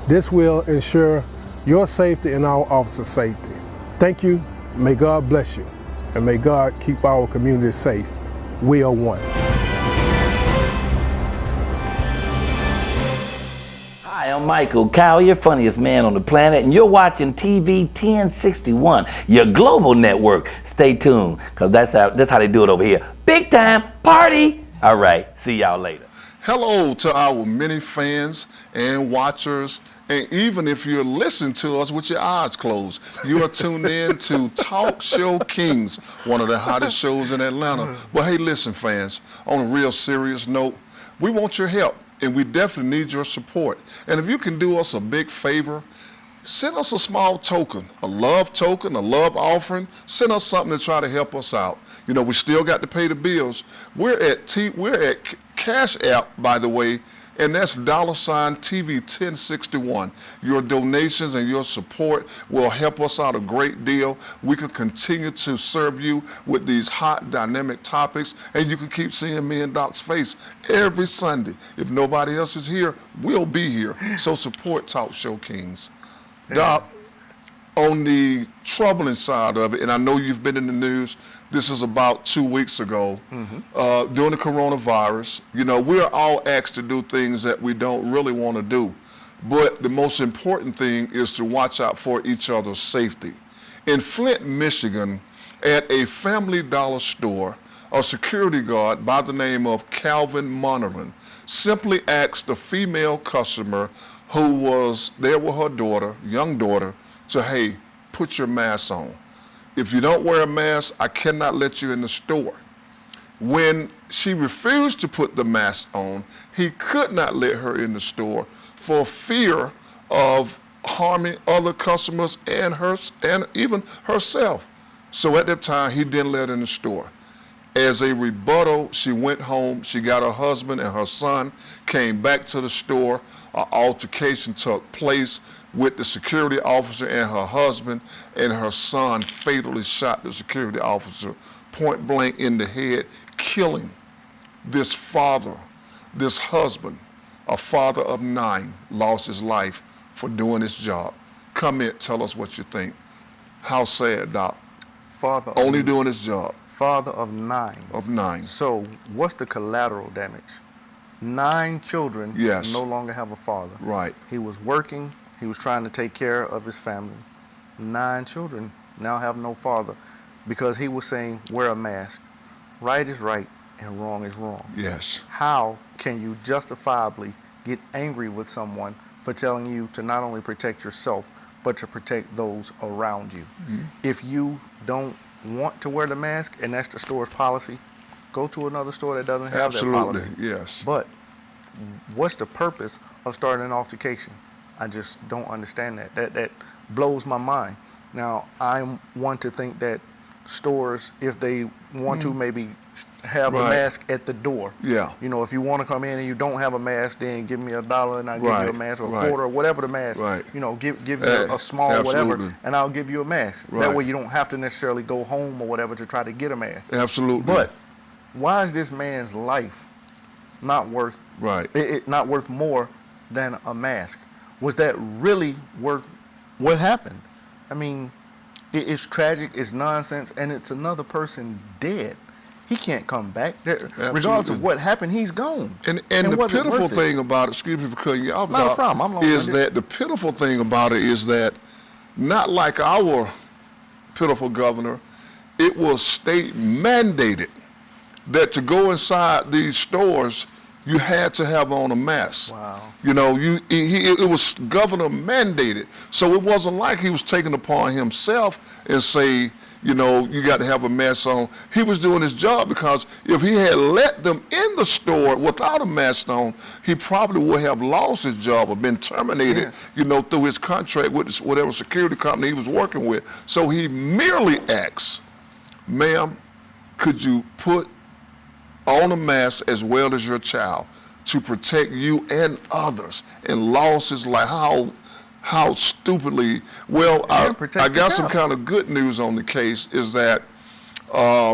This will ensure your safety and our officers' safety. Thank you, may God bless you, and may God keep our community safe. We are one. Hi, I'm Michael Cowell, your funniest man on the planet, and you're watching TV 1061, your global network. Stay tuned, because that's how they do it over here. Big time party! All right, see y'all later. Hello to our many fans and watchers, and even if you're listening to us with your eyes closed, you are tuned in to Talk Show Kings, one of the hottest shows in Atlanta. But hey, listen, fans, on a real serious note, we want your help, and we definitely need your support. And if you can do us a big favor, send us a small token, a love offering. Send us something to try to help us out. You know, we still got to pay the bills. We're at Cash App, by the way, and that's $TV 1061. Your donations and your support will help us out a great deal. We can continue to serve you with these hot, dynamic topics, and you can keep seeing me and Doc's face every Sunday. If nobody else is here, we'll be here. So support Talk Show Kings. Doc, on the troubling side of it, and I know you've been in the news, this is about 2 weeks ago, during the coronavirus, you know, we're all asked to do things that we don't really want to do. But the most important thing is to watch out for each other's safety. In Flint, Michigan, at a Family Dollar store, a security guard by the name of Calvin Monneran simply asked a female customer who was there with her daughter, young daughter, to, hey, put your mask on. If you don't wear a mask, I cannot let you in the store. When she refused to put the mask on, he could not let her in the store for fear of harming other customers and even herself. So at that time, he didn't let her in the store. As a rebuttal, she went home. She got her husband and her son, came back to the store. An altercation took place with the security officer and her husband, and her son fatally shot the security officer point blank in the head, killing this father, this husband, a father of 9, lost his life for doing his job. Comment, tell us what you think. How sad, Doc? Father only doing his job. Father of 9. Of 9. So what's the collateral damage? 9 children Yes. no longer have a father. Right. He was working. He was trying to take care of his family. 9 children now have no father because he was saying, wear a mask. Right is right and wrong is wrong. Yes. How can you justifiably get angry with someone for telling you to not only protect yourself, but to protect those around you? Mm-hmm. If you don't want to wear the mask and that's the store's policy, go to another store that doesn't have that policy. Absolutely, yes. But what's the purpose of starting an altercation? I just don't understand that. That blows my mind. Now, I'm one to think that stores, if they want to, maybe have a Right. mask at the door. Yeah. You know, if you want to come in and you don't have a mask, then give me $1 and I'll give you a Right, mask, or a right. quarter, or whatever the mask. Right. You know, give me a small Absolutely. whatever, and I'll give you a mask. That Right. way you don't have to necessarily go home or whatever to try to get a mask. Absolutely. But why is this man's life not worth Right. not worth more than a mask? Was that really worth what happened? I mean, it's tragic, it's nonsense, and it's another person dead. He can't come back. Regardless Absolutely. of what happened, he's gone. And the was it pitiful worth it? thing about it, excuse me for cutting you off, Not a Doc, problem. I'm is long-winded. that the pitiful thing about it is that, not like our pitiful governor, it was state mandated that to go inside these stores, you had to have on a mask. Wow. You know, it was governor mandated. So it wasn't like he was taking upon himself and say, you know, you got to have a mask on. He was doing his job, because if he had let them in the store without a mask on, he probably would have lost his job or been terminated, Yeah. you know, through his contract with whatever security company he was working with. So he merely asked, ma'am, could you put on a mask as well as your child to protect you and others, and lost his life? How stupidly. Well, I got some kind of good news on the case, is that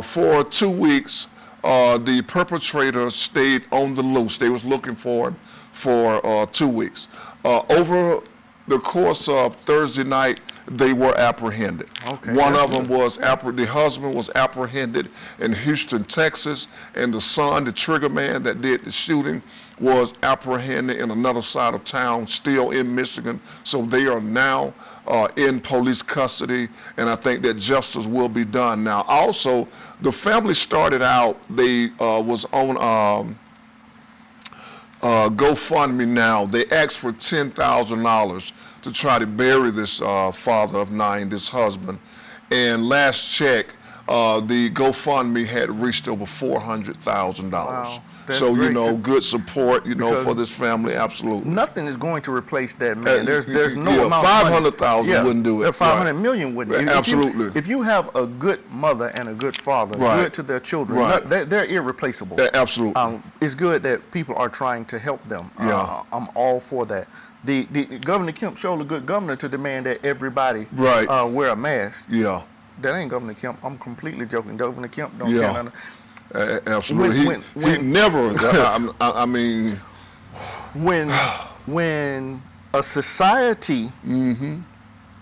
for 2 weeks, the perpetrator stayed on the loose. They was looking for him for 2 weeks. Over the course of Thursday night, they were apprehended. Okay, One that's of them was the husband was apprehended in Houston, Texas, and the son, the trigger man that did the shooting, was apprehended in another side of town, still in Michigan. So they are now in police custody, and I think that justice will be done. Now, also, the family started out, they was on GoFundMe now. They asked for $10,000 to try to bury this father of 9, this husband. And last check, The GoFundMe had reached over $400,000. Wow, that's So, you great know, to- good support, you know, because for this family, absolutely. Nothing is going to replace that, man. There's no yeah, amount of money. 500,000 wouldn't do it. 500 Right. million wouldn't. Right, absolutely. If you have a good mother and a good father, Right. good to their children, Right. they're irreplaceable. Yeah, absolutely. It's good that people are trying to help them. Yeah. I'm all for that. The Governor Kemp showed a good governor to demand that everybody Right. wear a mask. Yeah. That ain't Governor Kemp. I'm completely joking. Governor Kemp don't Yeah. care nothing. Absolutely. He never, I mean. When a society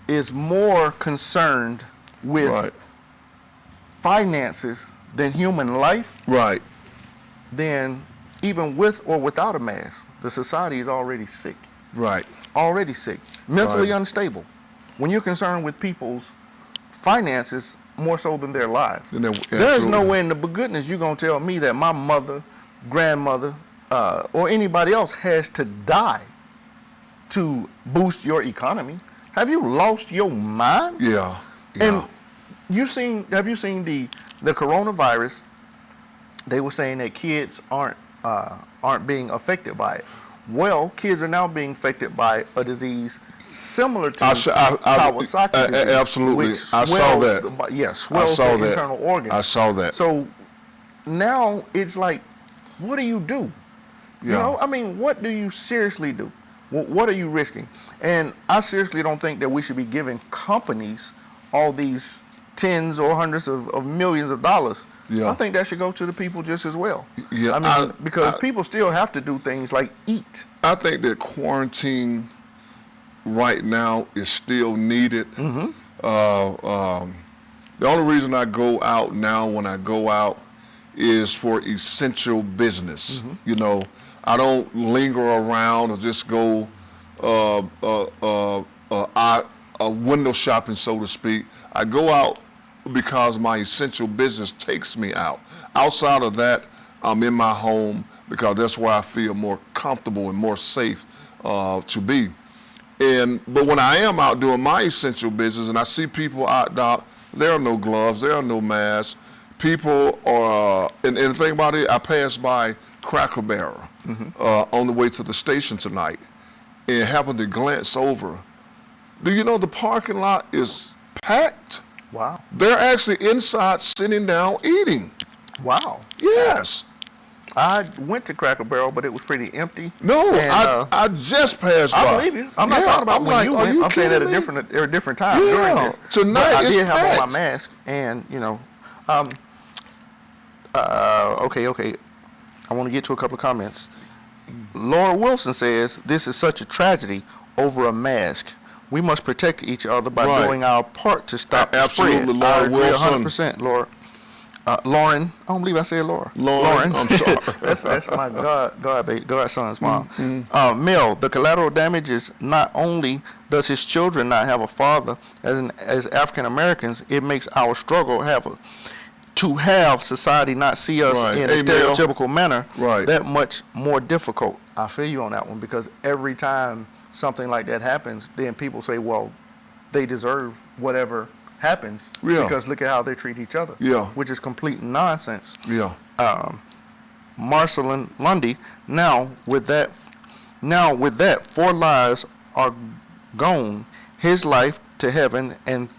is more concerned with Right. finances than human life, Right. then even with or without a mask, the society is already sick. Right. Already sick. Mentally Right. unstable. When you're concerned with people's finances more so than their lives. Then they're- There's no absolutely. way in the goodness you're going to tell me that my mother, grandmother, or anybody else has to die to boost your economy. Have you lost your mind? Yeah. And have you seen the coronavirus? They were saying that kids aren't being affected by it. Well, kids are now being affected by a disease similar to Kawasaki disease, absolutely. which I saw swells that. swells I saw the that. internal organs. I saw that. So now it's like, what do you do? You Yeah. know, I mean, what do you seriously do? What are you risking? And I seriously don't think that we should be giving companies all these tens or hundreds of millions of dollars. Yeah. I think that should go to the people just as well. Yeah, I mean, because people still have to do things like eat. I think that quarantine right now is still needed. The only reason I go out now when I go out is for essential business. You know, I don't linger around or just go window shopping, so to speak. I go out because my essential business takes me out. Outside of that, I'm in my home because that's where I feel more comfortable and more safe to be. But when I am out doing my essential business and I see people out, there are no gloves, there are no masks. People are, and the thing about it, I passed by Cracker Barrel on the way to the station tonight and happened to glance over. Do you know the parking lot is packed? Wow. They're actually inside sitting down eating. Wow. Yes. I went to Cracker Barrel, but it was pretty empty. No, And, I just passed by. I believe you. I'm not talking about I'm when like, you are went. you I'm saying at a kidding me? different time Yeah, during this. tonight But I it's did have on packed. my mask, and you know, okay. I want to get to a couple of comments. Laura Wilson says this is such a tragedy over a mask. We must protect each other by Right. doing our part to stop the spread. Absolutely, Laura I agree Wilson. 100%, Laura. Lauren, I don't believe I said Laura. Lauren, I'm sorry. that's my godson's mom. Mel, the collateral damage is not only does his children not have a father, as African Americans, it makes our struggle to have society not see us Right. in a Hey, Mel. stereotypical manner Right. that much more difficult. I feel you on that one, because every time something like that happens, then people say, well, they deserve whatever happens Yeah. because look at how they treat each other. Yeah. Which is complete nonsense. Yeah. Marcelin Lundy, now with that 4 lives are gone, his life to heaven, and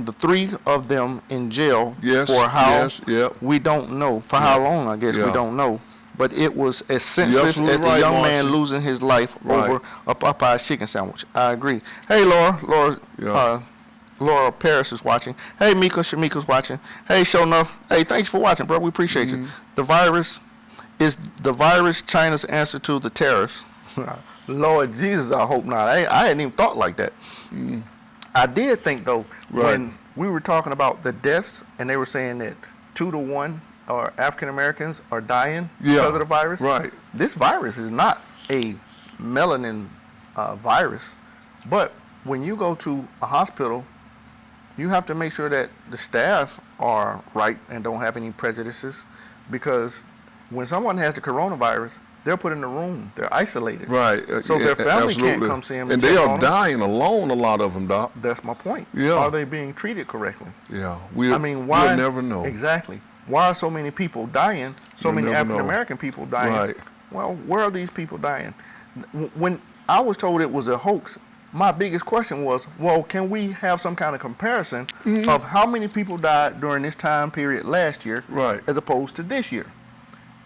the 3 of them in jail Yes, for how yes, yep. we don't know. For how long, I guess we Yeah. don't know. But it was as senseless absolutely as the right, young man Marcy. losing his life Right. over a Popeye's chicken sandwich. I agree. Hey, Laura, Yeah. Laura Paris is watching. Hey, Mika, Shamika's watching. Hey, Show Enough. Hey, thanks for watching, bro. We appreciate you. The virus is China's answer to the tariffs. Lord Jesus, I hope not. I hadn't even thought like that. I did think, though, Right. when we were talking about the deaths and they were saying that 2 to 1 or African Americans are dying because of the virus. Right. This virus is not a melanin virus, but when you go to a hospital, you have to make sure that the staff are right and don't have any prejudices, because when someone has the coronavirus, they're put in a room. They're isolated. Right. So their family can't Absolutely. come see them. And they are dying alone, a lot of them, Doc. That's my point. Yeah. Are they being treated correctly? Yeah. I mean, why? We'll never know. Exactly. Why are so many people dying? So You'll many never know. African American people dying. Right. Well, where are these people dying? When I was told it was a hoax, my biggest question was, well, can we have some kind of comparison of how many people died during this time period last year as opposed to this year?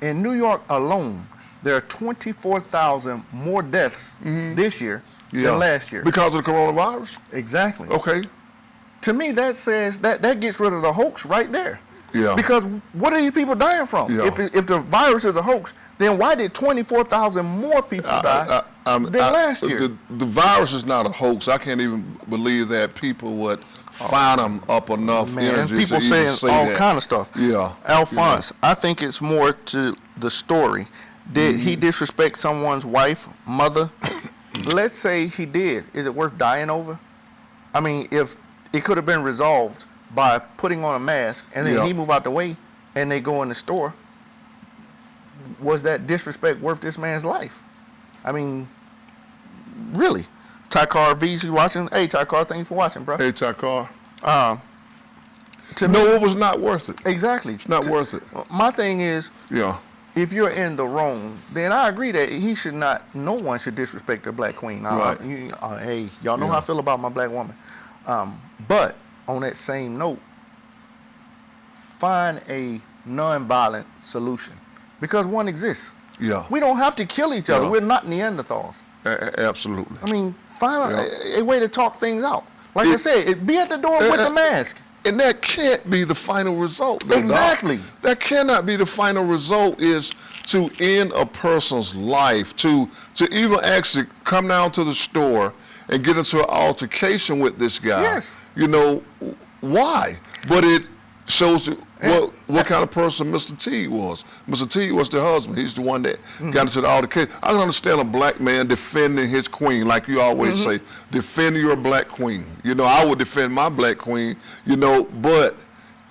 In New York alone, there are 24,000 more deaths this year than last year. Because of the coronavirus? Exactly. Okay. To me, that says that gets rid of the hoax right there. Yeah. Because what are these people dying from? Yeah. If the virus is a hoax, then why did 24,000 more people die than last year? The virus is not a hoax. I can't even believe that people would find them up enough energy people to even saying say all that. kind of stuff. Yeah. Alphonse, I think it's more to the story. Did he disrespect someone's wife, mother? Let's say he did. Is it worth dying over? I mean, if it could have been resolved by putting on a mask and then he move out the way and they go in the store, was that disrespect worth this man's life? I mean, really. Tykar V's watching. Hey, Tykar, thank you for watching, bro. Hey, Tykar. No, it was not worth it. Exactly. It's not worth it. My thing is, yeah, if you're in the wrong, then I agree that he should not, no one should disrespect a black queen. Right. Hey, y'all know how I feel about my black woman. But on that same note, find a non-violent solution because one exists. Yeah. We don't have to kill each other. Yeah. We're not Neanderthals. Absolutely. I mean, find a way to talk things out. Like I said, be at the door with the mask. And that can't be the final result. Though, Exactly. Doc. That cannot be the final result is to end a person's life, to even actually come down to the store and get into an altercation with this guy. Yes. You know, why? But it shows what kind of person Mr. T was. Mr. T was the husband. He's the one that got into the altercation. I can understand a black man defending his queen, like you always say, defending your black queen. You know, I would defend my black queen, you know, but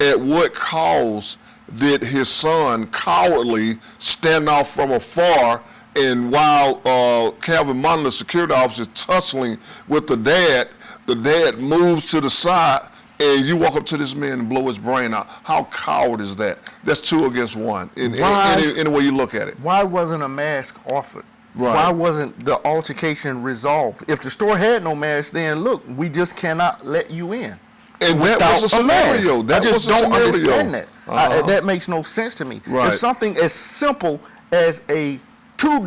at what cause did his son cowardly stand off from afar, and while Calvin Munn, the security officer, is tussling with the dad moves to the side, and you walk up to this man and blow his brain out. How coward is that? That's 2 against 1, in any way you look at it. Why wasn't a mask offered? Right. Why wasn't the altercation resolved? If the store had no mask, then look, we just cannot let you in. And that was a scenario. I just don't understand that. That makes no sense to me. Right. If something as simple as a $2,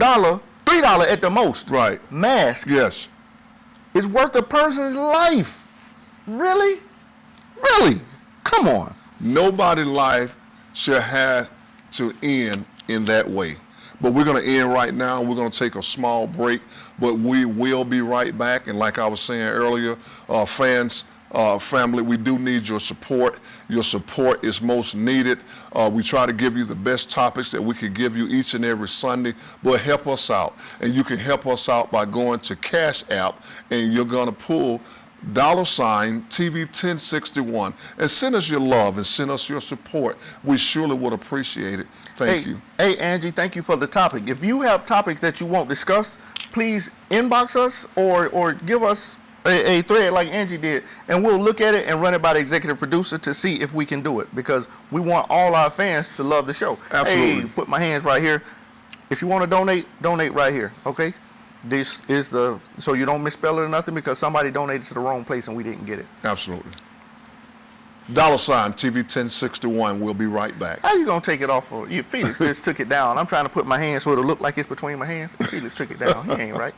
$3 at the most mask is worth a person's life. Really? Really? Come on. Nobody's life should have to end in that way. But we're going to end right now. We're going to take a small break, but we will be right back. And like I was saying earlier, fans, family, we do need your support. Your support is most needed. We try to give you the best topics that we can give you each and every Sunday, but help us out. And you can help us out by going to Cash App, and you're going to pull $TV 1061 and send us your love and send us your support. We surely would appreciate it. Thank you. Hey, Angie, thank you for the topic. If you have topics that you won't discuss, please inbox us or give us a thread like Angie did, and we'll look at it and run it by the executive producer to see if we can do it, because we want all our fans to love the show. Absolutely. Hey, put my hands right here. If you want to donate right here, okay? This is so you don't misspell it or nothing, because somebody donated to the wrong place and we didn't get it. Absolutely. $TV 1061. We'll be right back. How you gonna take it off? Felix just took it down. I'm trying to put my hands so it'll look like it's between my hands. Felix took it down. He ain't right.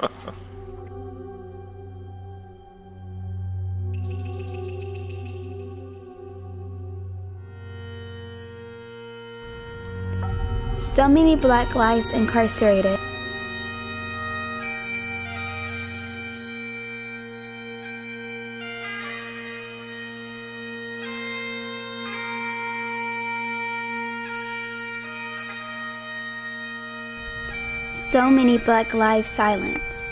So many Black lives incarcerated. So many Black lives silenced.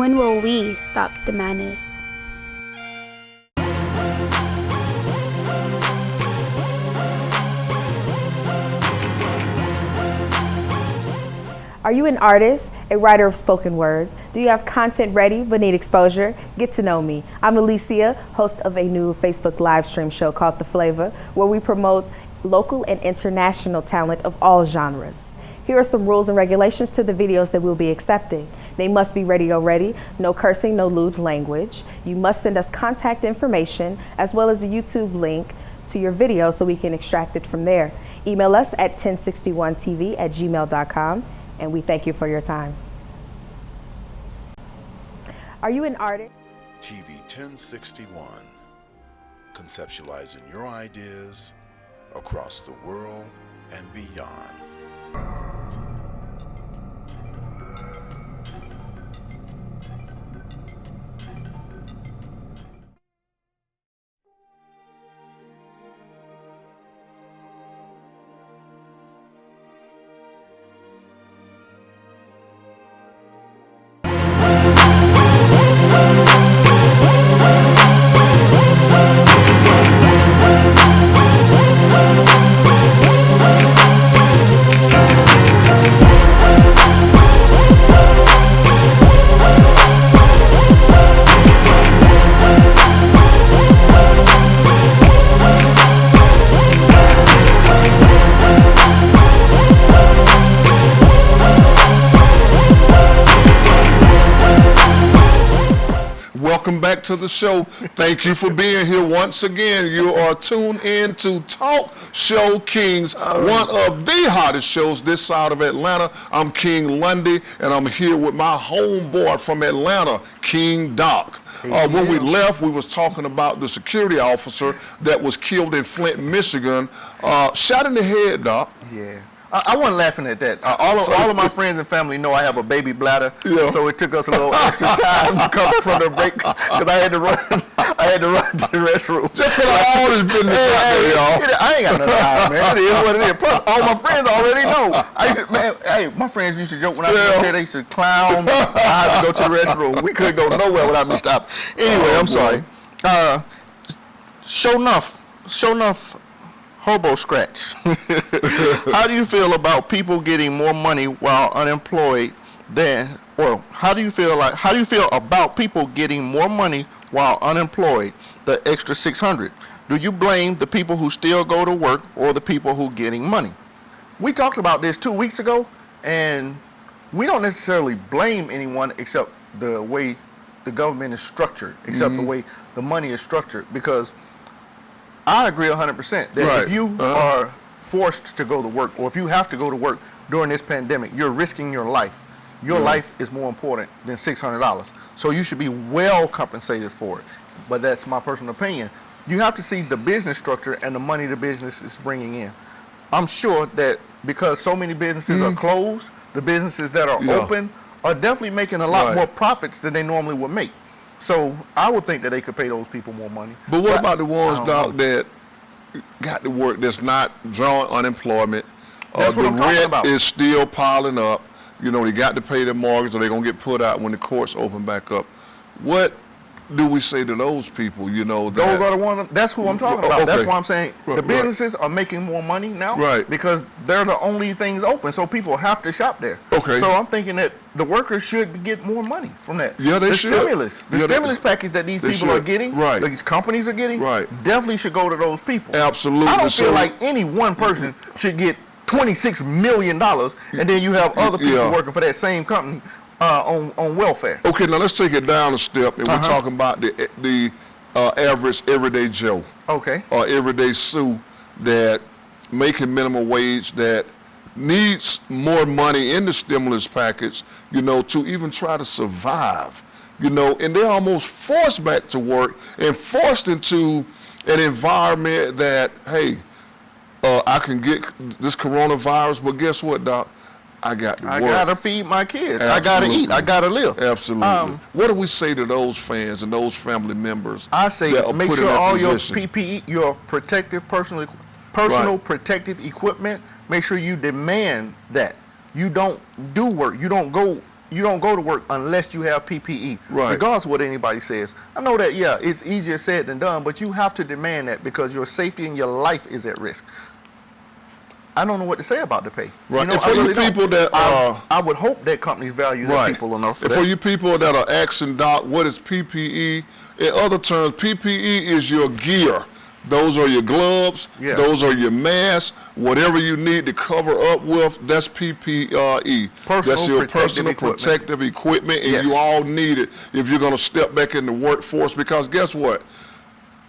When will we stop the madness? Are you an artist, a writer of spoken word? Do you have content ready but need exposure? Get to know me. I'm Alicia, host of a new Facebook live stream show called The Flavor, where we promote local and international talent of all genres. Here are some rules and regulations to the videos that we'll be accepting. They must be radio ready, no cursing, no lewd language. You must send us contact information as well as a YouTube link to your video so we can extract it from there. Email us at 1061tv@gmail.com. And we thank you for your time. Are you an artist? TV 1061, conceptualizing your ideas across the world and beyond. Welcome back to the show. Thank you for being here once again. You are tuned in to Talk Show Kings, one of the hottest shows this side of Atlanta. I'm King Lundy, and I'm here with my homeboy from Atlanta, King Doc. When we left, we was talking about the security officer that was killed in Flint, Michigan. Shot in the head, Doc. Yeah. I wasn't laughing at that. All of my friends and family know I have a baby bladder, so it took us a little extra time to come from the break because I had to run. I had to run to the restroom. Just put all this business out there, y'all. I ain't got no time, man. It is what it is. Plus, all my friends already know. My friends used to joke when I was there. They used to clown. I had to go to the restroom. We couldn't go nowhere without me stopping. Anyway, I'm sorry. Show enough. Hobo scratch. How do you feel about people getting more money while unemployed how do you feel about people getting more money while unemployed, the extra $600? Do you blame the people who still go to work or the people who getting money? We talked about this 2 weeks ago, and we don't necessarily blame anyone except the way the government is structured, except the way the money is structured, because I agree 100% that if you are forced to go to work, or if you have to go to work during this pandemic, you're risking your life. Your life is more important than $600. So you should be well compensated for it. But that's my personal opinion. You have to see the business structure and the money the business is bringing in. I'm sure that because so many businesses are closed, the businesses that are open are definitely making a lot more profits than they normally would make. So I would think that they could pay those people more money. But what about the ones, Doc, that got to work that's not drawing unemployment? That's what I'm talking about. The rent is still piling up. You know, they got to pay their mortgage or they're going to get put out when the courts open back up. What do we say to those people, you know? Those are the ones, that's who I'm talking about. That's why I'm saying the businesses are making more money now because they're the only things open, so people have to shop there. So I'm thinking that the workers should get more money from that. Yeah, they should. The stimulus package that these people are getting, these companies are getting, definitely should go to those people. Absolutely. I don't feel like any one person should get $26 million, and then you have other people working for that same company on welfare. Okay, now let's take it down a step, and we're talking about the average everyday Joe. Okay. Or everyday Sue that making minimum wage, that needs more money in the stimulus package, you know, to even try to survive, you know, and they're almost forced back to work and forced into an environment that, hey, I can get this coronavirus, but guess what, Doc? I got to work. I got to feed my kids. Absolutely. I got to eat. I got to live. Absolutely. What do we say to those fans and those family members? I say make sure all your PPE, your protective personal protective equipment, make sure you demand that. You don't do work. You don't go you don't go to work unless you have PPE, Right. regardless of what anybody says. I know that, yeah, it's easier said than done, but you have to demand that because your safety and your life is at risk. I don't know what to say about the pay. Right. You know, And for I really you people don't. that I would hope that companies value their Right. people enough for and that. for you people that are asking, Doc, what is PPE? In other terms, PPE is your gear. Those are your gloves. Yeah. Those are your masks. Whatever you need to cover up with, that's PPE. That's your personal protective equipment, and Yes. you all need it if you're going to step back in the workforce. Because guess what?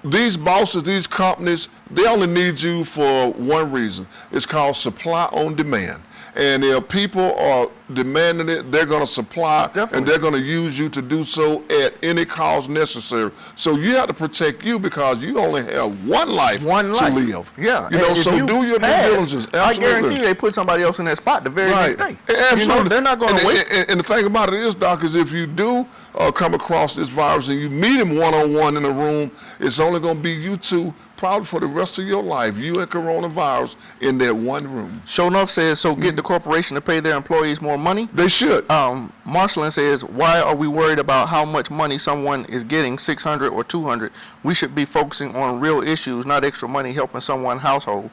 These bosses, these companies, they only need you for one reason. It's called supply on demand. And if people are demanding it, they're going to supply, and they're going to use you to do so at any cost necessary. So you have to protect you because you only have one life to live. Yeah. You know, And if so you do your due pass, diligence. I Absolutely. guarantee you they put somebody else in that spot the very next day. Absolutely. You know, they're not going to wait. And the thing about it is, Doc, is if you do come across this virus and you meet him one-on-one in a room, it's only going to be you two probably for the rest of your life, you and coronavirus in that one room. Show Enough says, so get the corporation to pay their employees more money? They should. Marcelin says, why are we worried about how much money someone is getting, 600 or 200? We should be focusing on real issues, not extra money helping someone's household.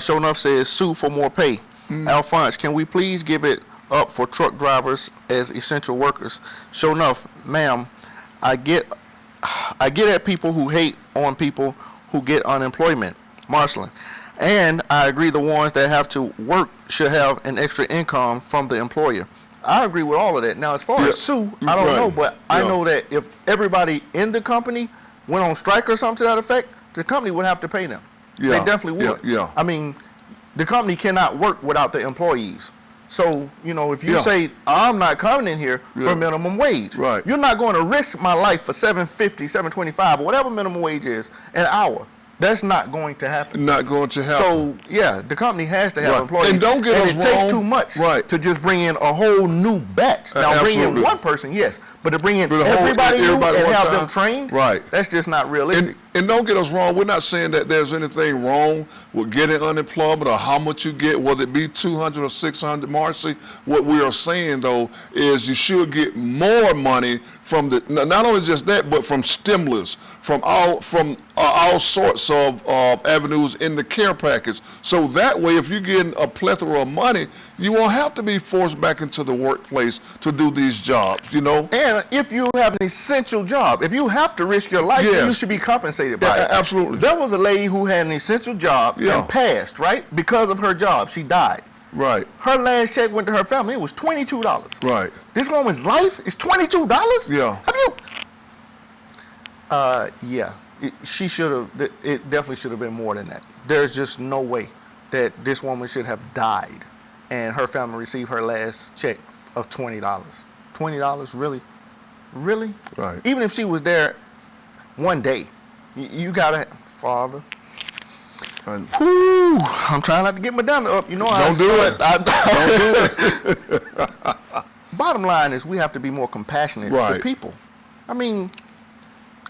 Show Enough says, sue for more pay. Alphonse, can we please give it up for truck drivers as essential workers? Show Enough, ma'am, I get at people who hate on people who get unemployment. Marcelin, and I agree the ones that have to work should have an extra income from the employer. I agree with all of that. Now, as far as sue, I don't know, but I know that if everybody in the company went on strike or something to that effect, the company would have to pay them. Yeah. They definitely would. Yeah. I mean, the company cannot work without the employees. So, you know, if you say, I'm not coming in here for minimum wage, you're not going to risk my life for $7.50, $7.25, or whatever minimum wage is, an hour. That's not going to happen. Not going to happen. So, yeah, the company has to have employees. And don't get us it wrong. takes too much to just bring in a whole new batch. Now, bring in Absolutely. one person, yes, but to bring in But the whole- everybody new everybody and one have time. them trained, Right. that's just not realistic. And don't get us wrong, we're not saying that there's anything wrong with getting unemployment or how much you get, whether it be 200 or 600, Marcy. What we are saying, though, is you should get more money from the, not only just that, but from stimulus, from all sorts of avenues in the care package. So that way, if you're getting a plethora of money, you won't have to be forced back into the workplace to do these jobs, you know? And if you have an essential job, if you have to risk your life, then you should be compensated by it. Absolutely. There was a lady who had an essential job and passed, right? Because of her job, she died. Right. Her last check went to her family. It was $22. Right. This woman's life is $22? Yeah. Have you? Yeah. She should have, it definitely should have been more than that. There's just no way that this woman should have died and her family received her last check of $20. $20, really? Really? Right. Even if she was there one day, you gotta, Father. Whew, I'm trying not to get my down up. You know, Don't do it. Don't do it. Bottom line is we have to be more compassionate to people. I mean,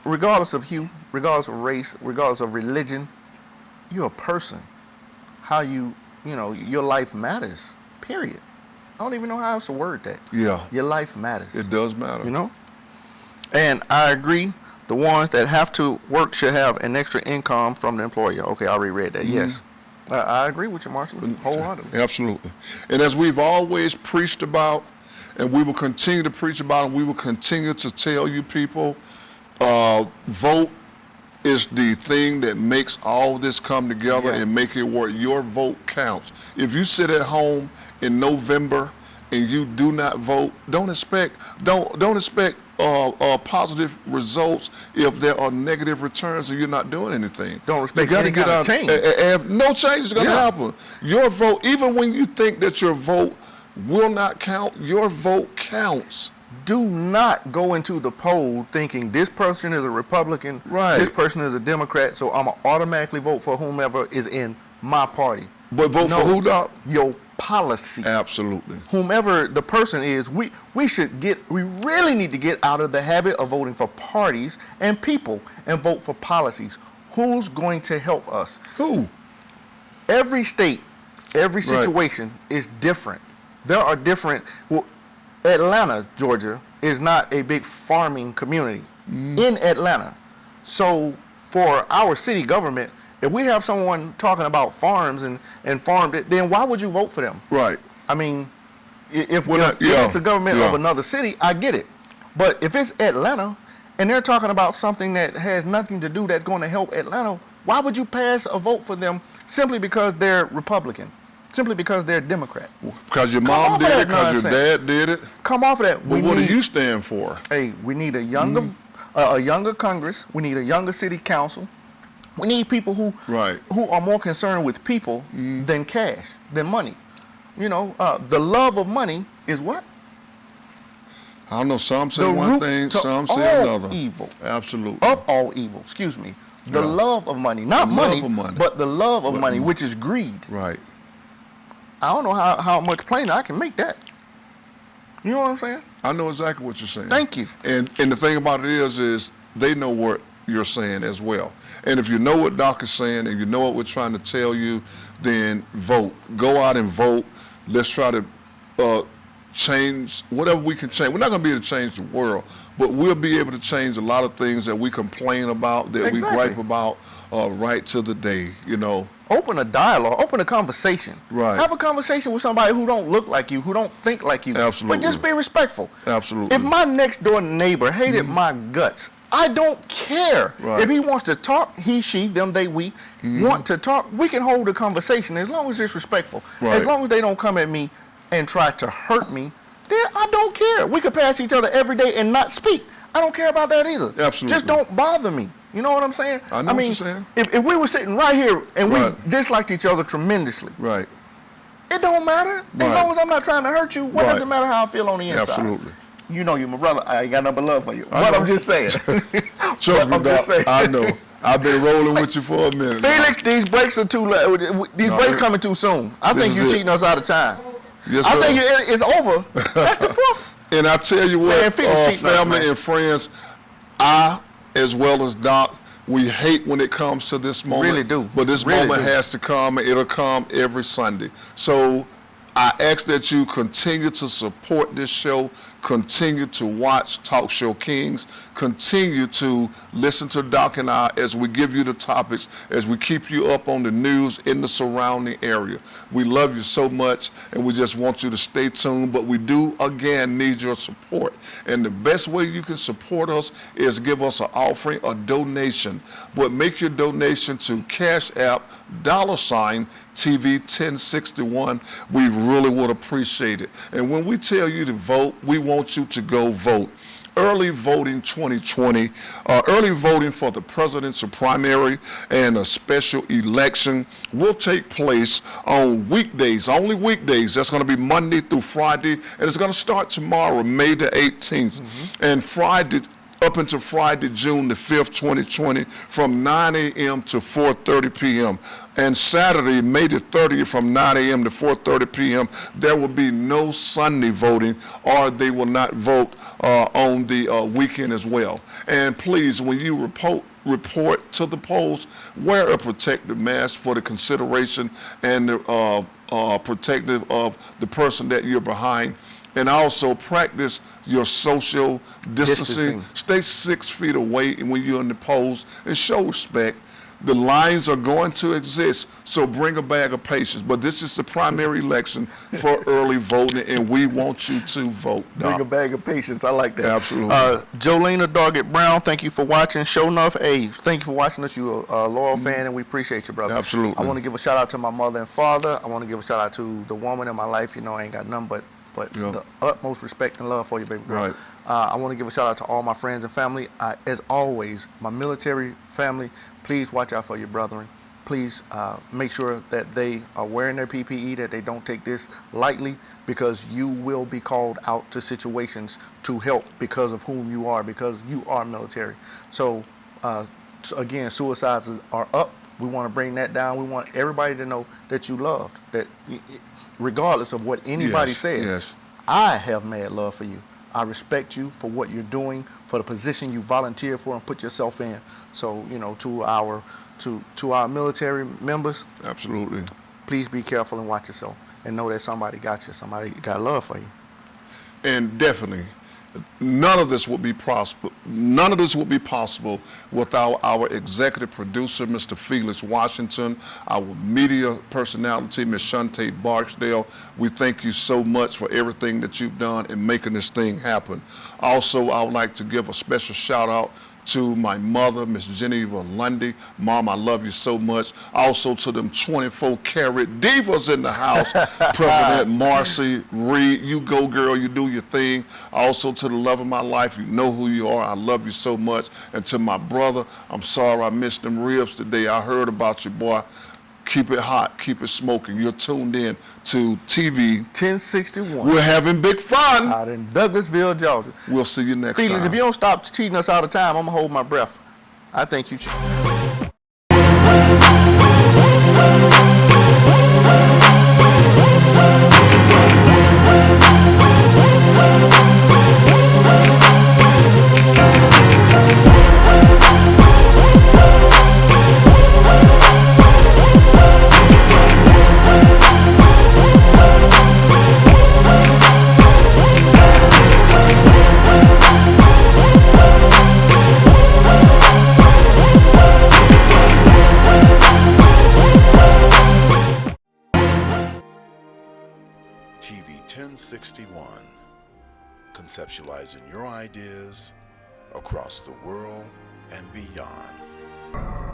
regardless of hue, regardless of race, regardless of religion, you're a person. How you know, your life matters, period. I don't even know how else to word that. Yeah. Your life matters. It does matter. You know? And I agree, the ones that have to work should have an extra income from the employer. Okay, I already read that. Yes. I agree with you, Marshall, wholeheartedly. Absolutely. And as we've always preached about, and we will continue to preach about, and we will continue to tell you people, vote is the thing that makes all this come together and make it work. Your vote counts. If you sit at home in November and you do not vote, don't expect positive results if there are negative returns and you're not doing anything. Don't expect you any get kind of change. No change is going to happen. Your vote, even when you think that your vote will not count, your vote counts. Do not go into the poll thinking this person is a Republican, this person is a Democrat, so I'm going to automatically vote for whomever is in my party. But vote for who, Doc? Your policy. Absolutely. Whomever the person is, we really need to get out of the habit of voting for parties and people and vote for policies. Who's going to help us? Who? Every state, every situation is different. There are different, Atlanta, Georgia, is not a big farming community in Atlanta. So for our city government, if we have someone talking about farms and farmed it, then why would you vote for them? Right. I mean, if it's a government of another city, I get it. But if it's Atlanta and they're talking about something that has nothing to do that's going to help Atlanta, why would you pass a vote for them simply because they're Republican? Simply because they're Democrat? Because your mom did it, because your dad did it. Come off of that. Well, what do you stand for? Hey, we need a younger Congress. We need a younger city council. We need people who are more concerned with people than cash, than money. You know, the love of money is what? I don't know. Some say one thing, some say another. Evil. Absolutely. Of all evil. Excuse me. The love of money, not money, but the love of money, which is greed. Right. I don't know how much plainer I can make that. You know what I'm saying? I know exactly what you're saying. Thank you. And the thing about it is they know what you're saying as well. And if you know what Doc is saying and you know what we're trying to tell you, then vote. Go out and vote. Let's try to change whatever we can change. We're not going to be able to change the world, but we'll be able to change a lot of things that we complain about, that we gripe about right to the day, you know. Open a dialogue, open a conversation. Right. Have a conversation with somebody who don't look like you, who don't think like you. Absolutely. But just be respectful. Absolutely. If my next door neighbor hated my guts, I don't care. Right. If he wants to talk, he, she, them, they, we, want to talk, we can hold a conversation as long as it's respectful. Right. As long as they don't come at me and try to hurt me, then I don't care. We could pass each other every day and not speak. I don't care about that either. Absolutely. Just don't bother me. You know what I'm saying? I know what you're saying. If we were sitting right here and we disliked each other tremendously, right? It don't matter. As long as I'm not trying to hurt you, what does it matter how I feel on the inside? Absolutely. You know you're my brother. I ain't got nothing but love for you. But I'm just saying. Trust me, Doc, I know. I've been rolling with you for a minute. Felix, these breaks are too late. These breaks coming too soon. I think you're cheating us out of time. Yes, I think it's over. That's the fourth. And I tell you what, family and friends, I, as well as Doc, we hate when it comes to this moment. Really do. But this moment has to come, and it'll come every Sunday. So I ask that you continue to support this show, continue to watch Talk Show Kings, continue to listen to Doc and I as we give you the topics, as we keep you up on the news in the surrounding area. We love you so much, and we just want you to stay tuned, but we do, again, need your support. And the best way you can support us is give us an offering, a donation, but make your donation to Cash App, $TV 1061. We really would appreciate it. And when we tell you to vote, we want you to go vote. Early voting 2020, early voting for the presidential primary and a special election will take place on weekdays, only weekdays. That's going to be Monday through Friday, and it's going to start tomorrow, May the 18th. And Friday, up until Friday, June the 5th, 2020, from 9 a.m. to 4:30 p.m. And Saturday, May the 30th, from 9 a.m. to 4:30 p.m., there will be no Sunday voting, or they will not vote on the weekend as well. And please, when you report to the polls, wear a protective mask for the consideration and the protective of the person that you're behind. And also practice your social distancing. Stay 6 feet away when you're in the polls and show respect. The lines are going to exist, so bring a bag of patience. But this is the primary election for early voting, and we want you to vote. Bring a bag of patience. I like that. Absolutely. Jolena Doggett Brown, thank you for watching. Show enough, hey, thank you for watching us. You're a loyal fan, and we appreciate you, brother. Absolutely. I want to give a shout out to my mother and father. I want to give a shout out to the woman in my life. You know, I ain't got none but the utmost respect and love for you, baby girl. Right. I want to give a shout out to all my friends and family. As always, my military family, please watch out for your brethren. Please make sure that they are wearing their PPE, that they don't take this lightly, because you will be called out to situations to help because of whom you are, because you are military. So again, suicides are up. We want to bring that down. We want everybody to know that you loved, that regardless of what anybody says, I have mad love for you. I respect you for what you're doing, for the position you volunteer for and put yourself in. So, you know, to our military members, absolutely, please be careful and watch yourself, and know that somebody got you, somebody got love for you. And definitely, none of this would be possible. None of this would be possible without our executive producer, Mr. Felix Washington, our media personality, Ms. Shantae Barksdale. We thank you so much for everything that you've done in making this thing happen. Also, I would like to give a special shout out to my mother, Miss Geneva Lundy. Mom, I love you so much. Also to them 24-karat divas in the house, President Marcy Reed. You go, girl, you do your thing. Also to the love of my life, you know who you are. I love you so much. And to my brother, I'm sorry I missed them ribs today. I heard about you, boy. Keep it hot, keep it smoking. You're tuned in to TV 1061. We're having big fun out in Douglasville, Georgia. We'll see you next Felix, time. if you don't stop cheating us out of time, I'm gonna hold my breath. I think you should. TV 1061, conceptualizing your ideas across the world and beyond.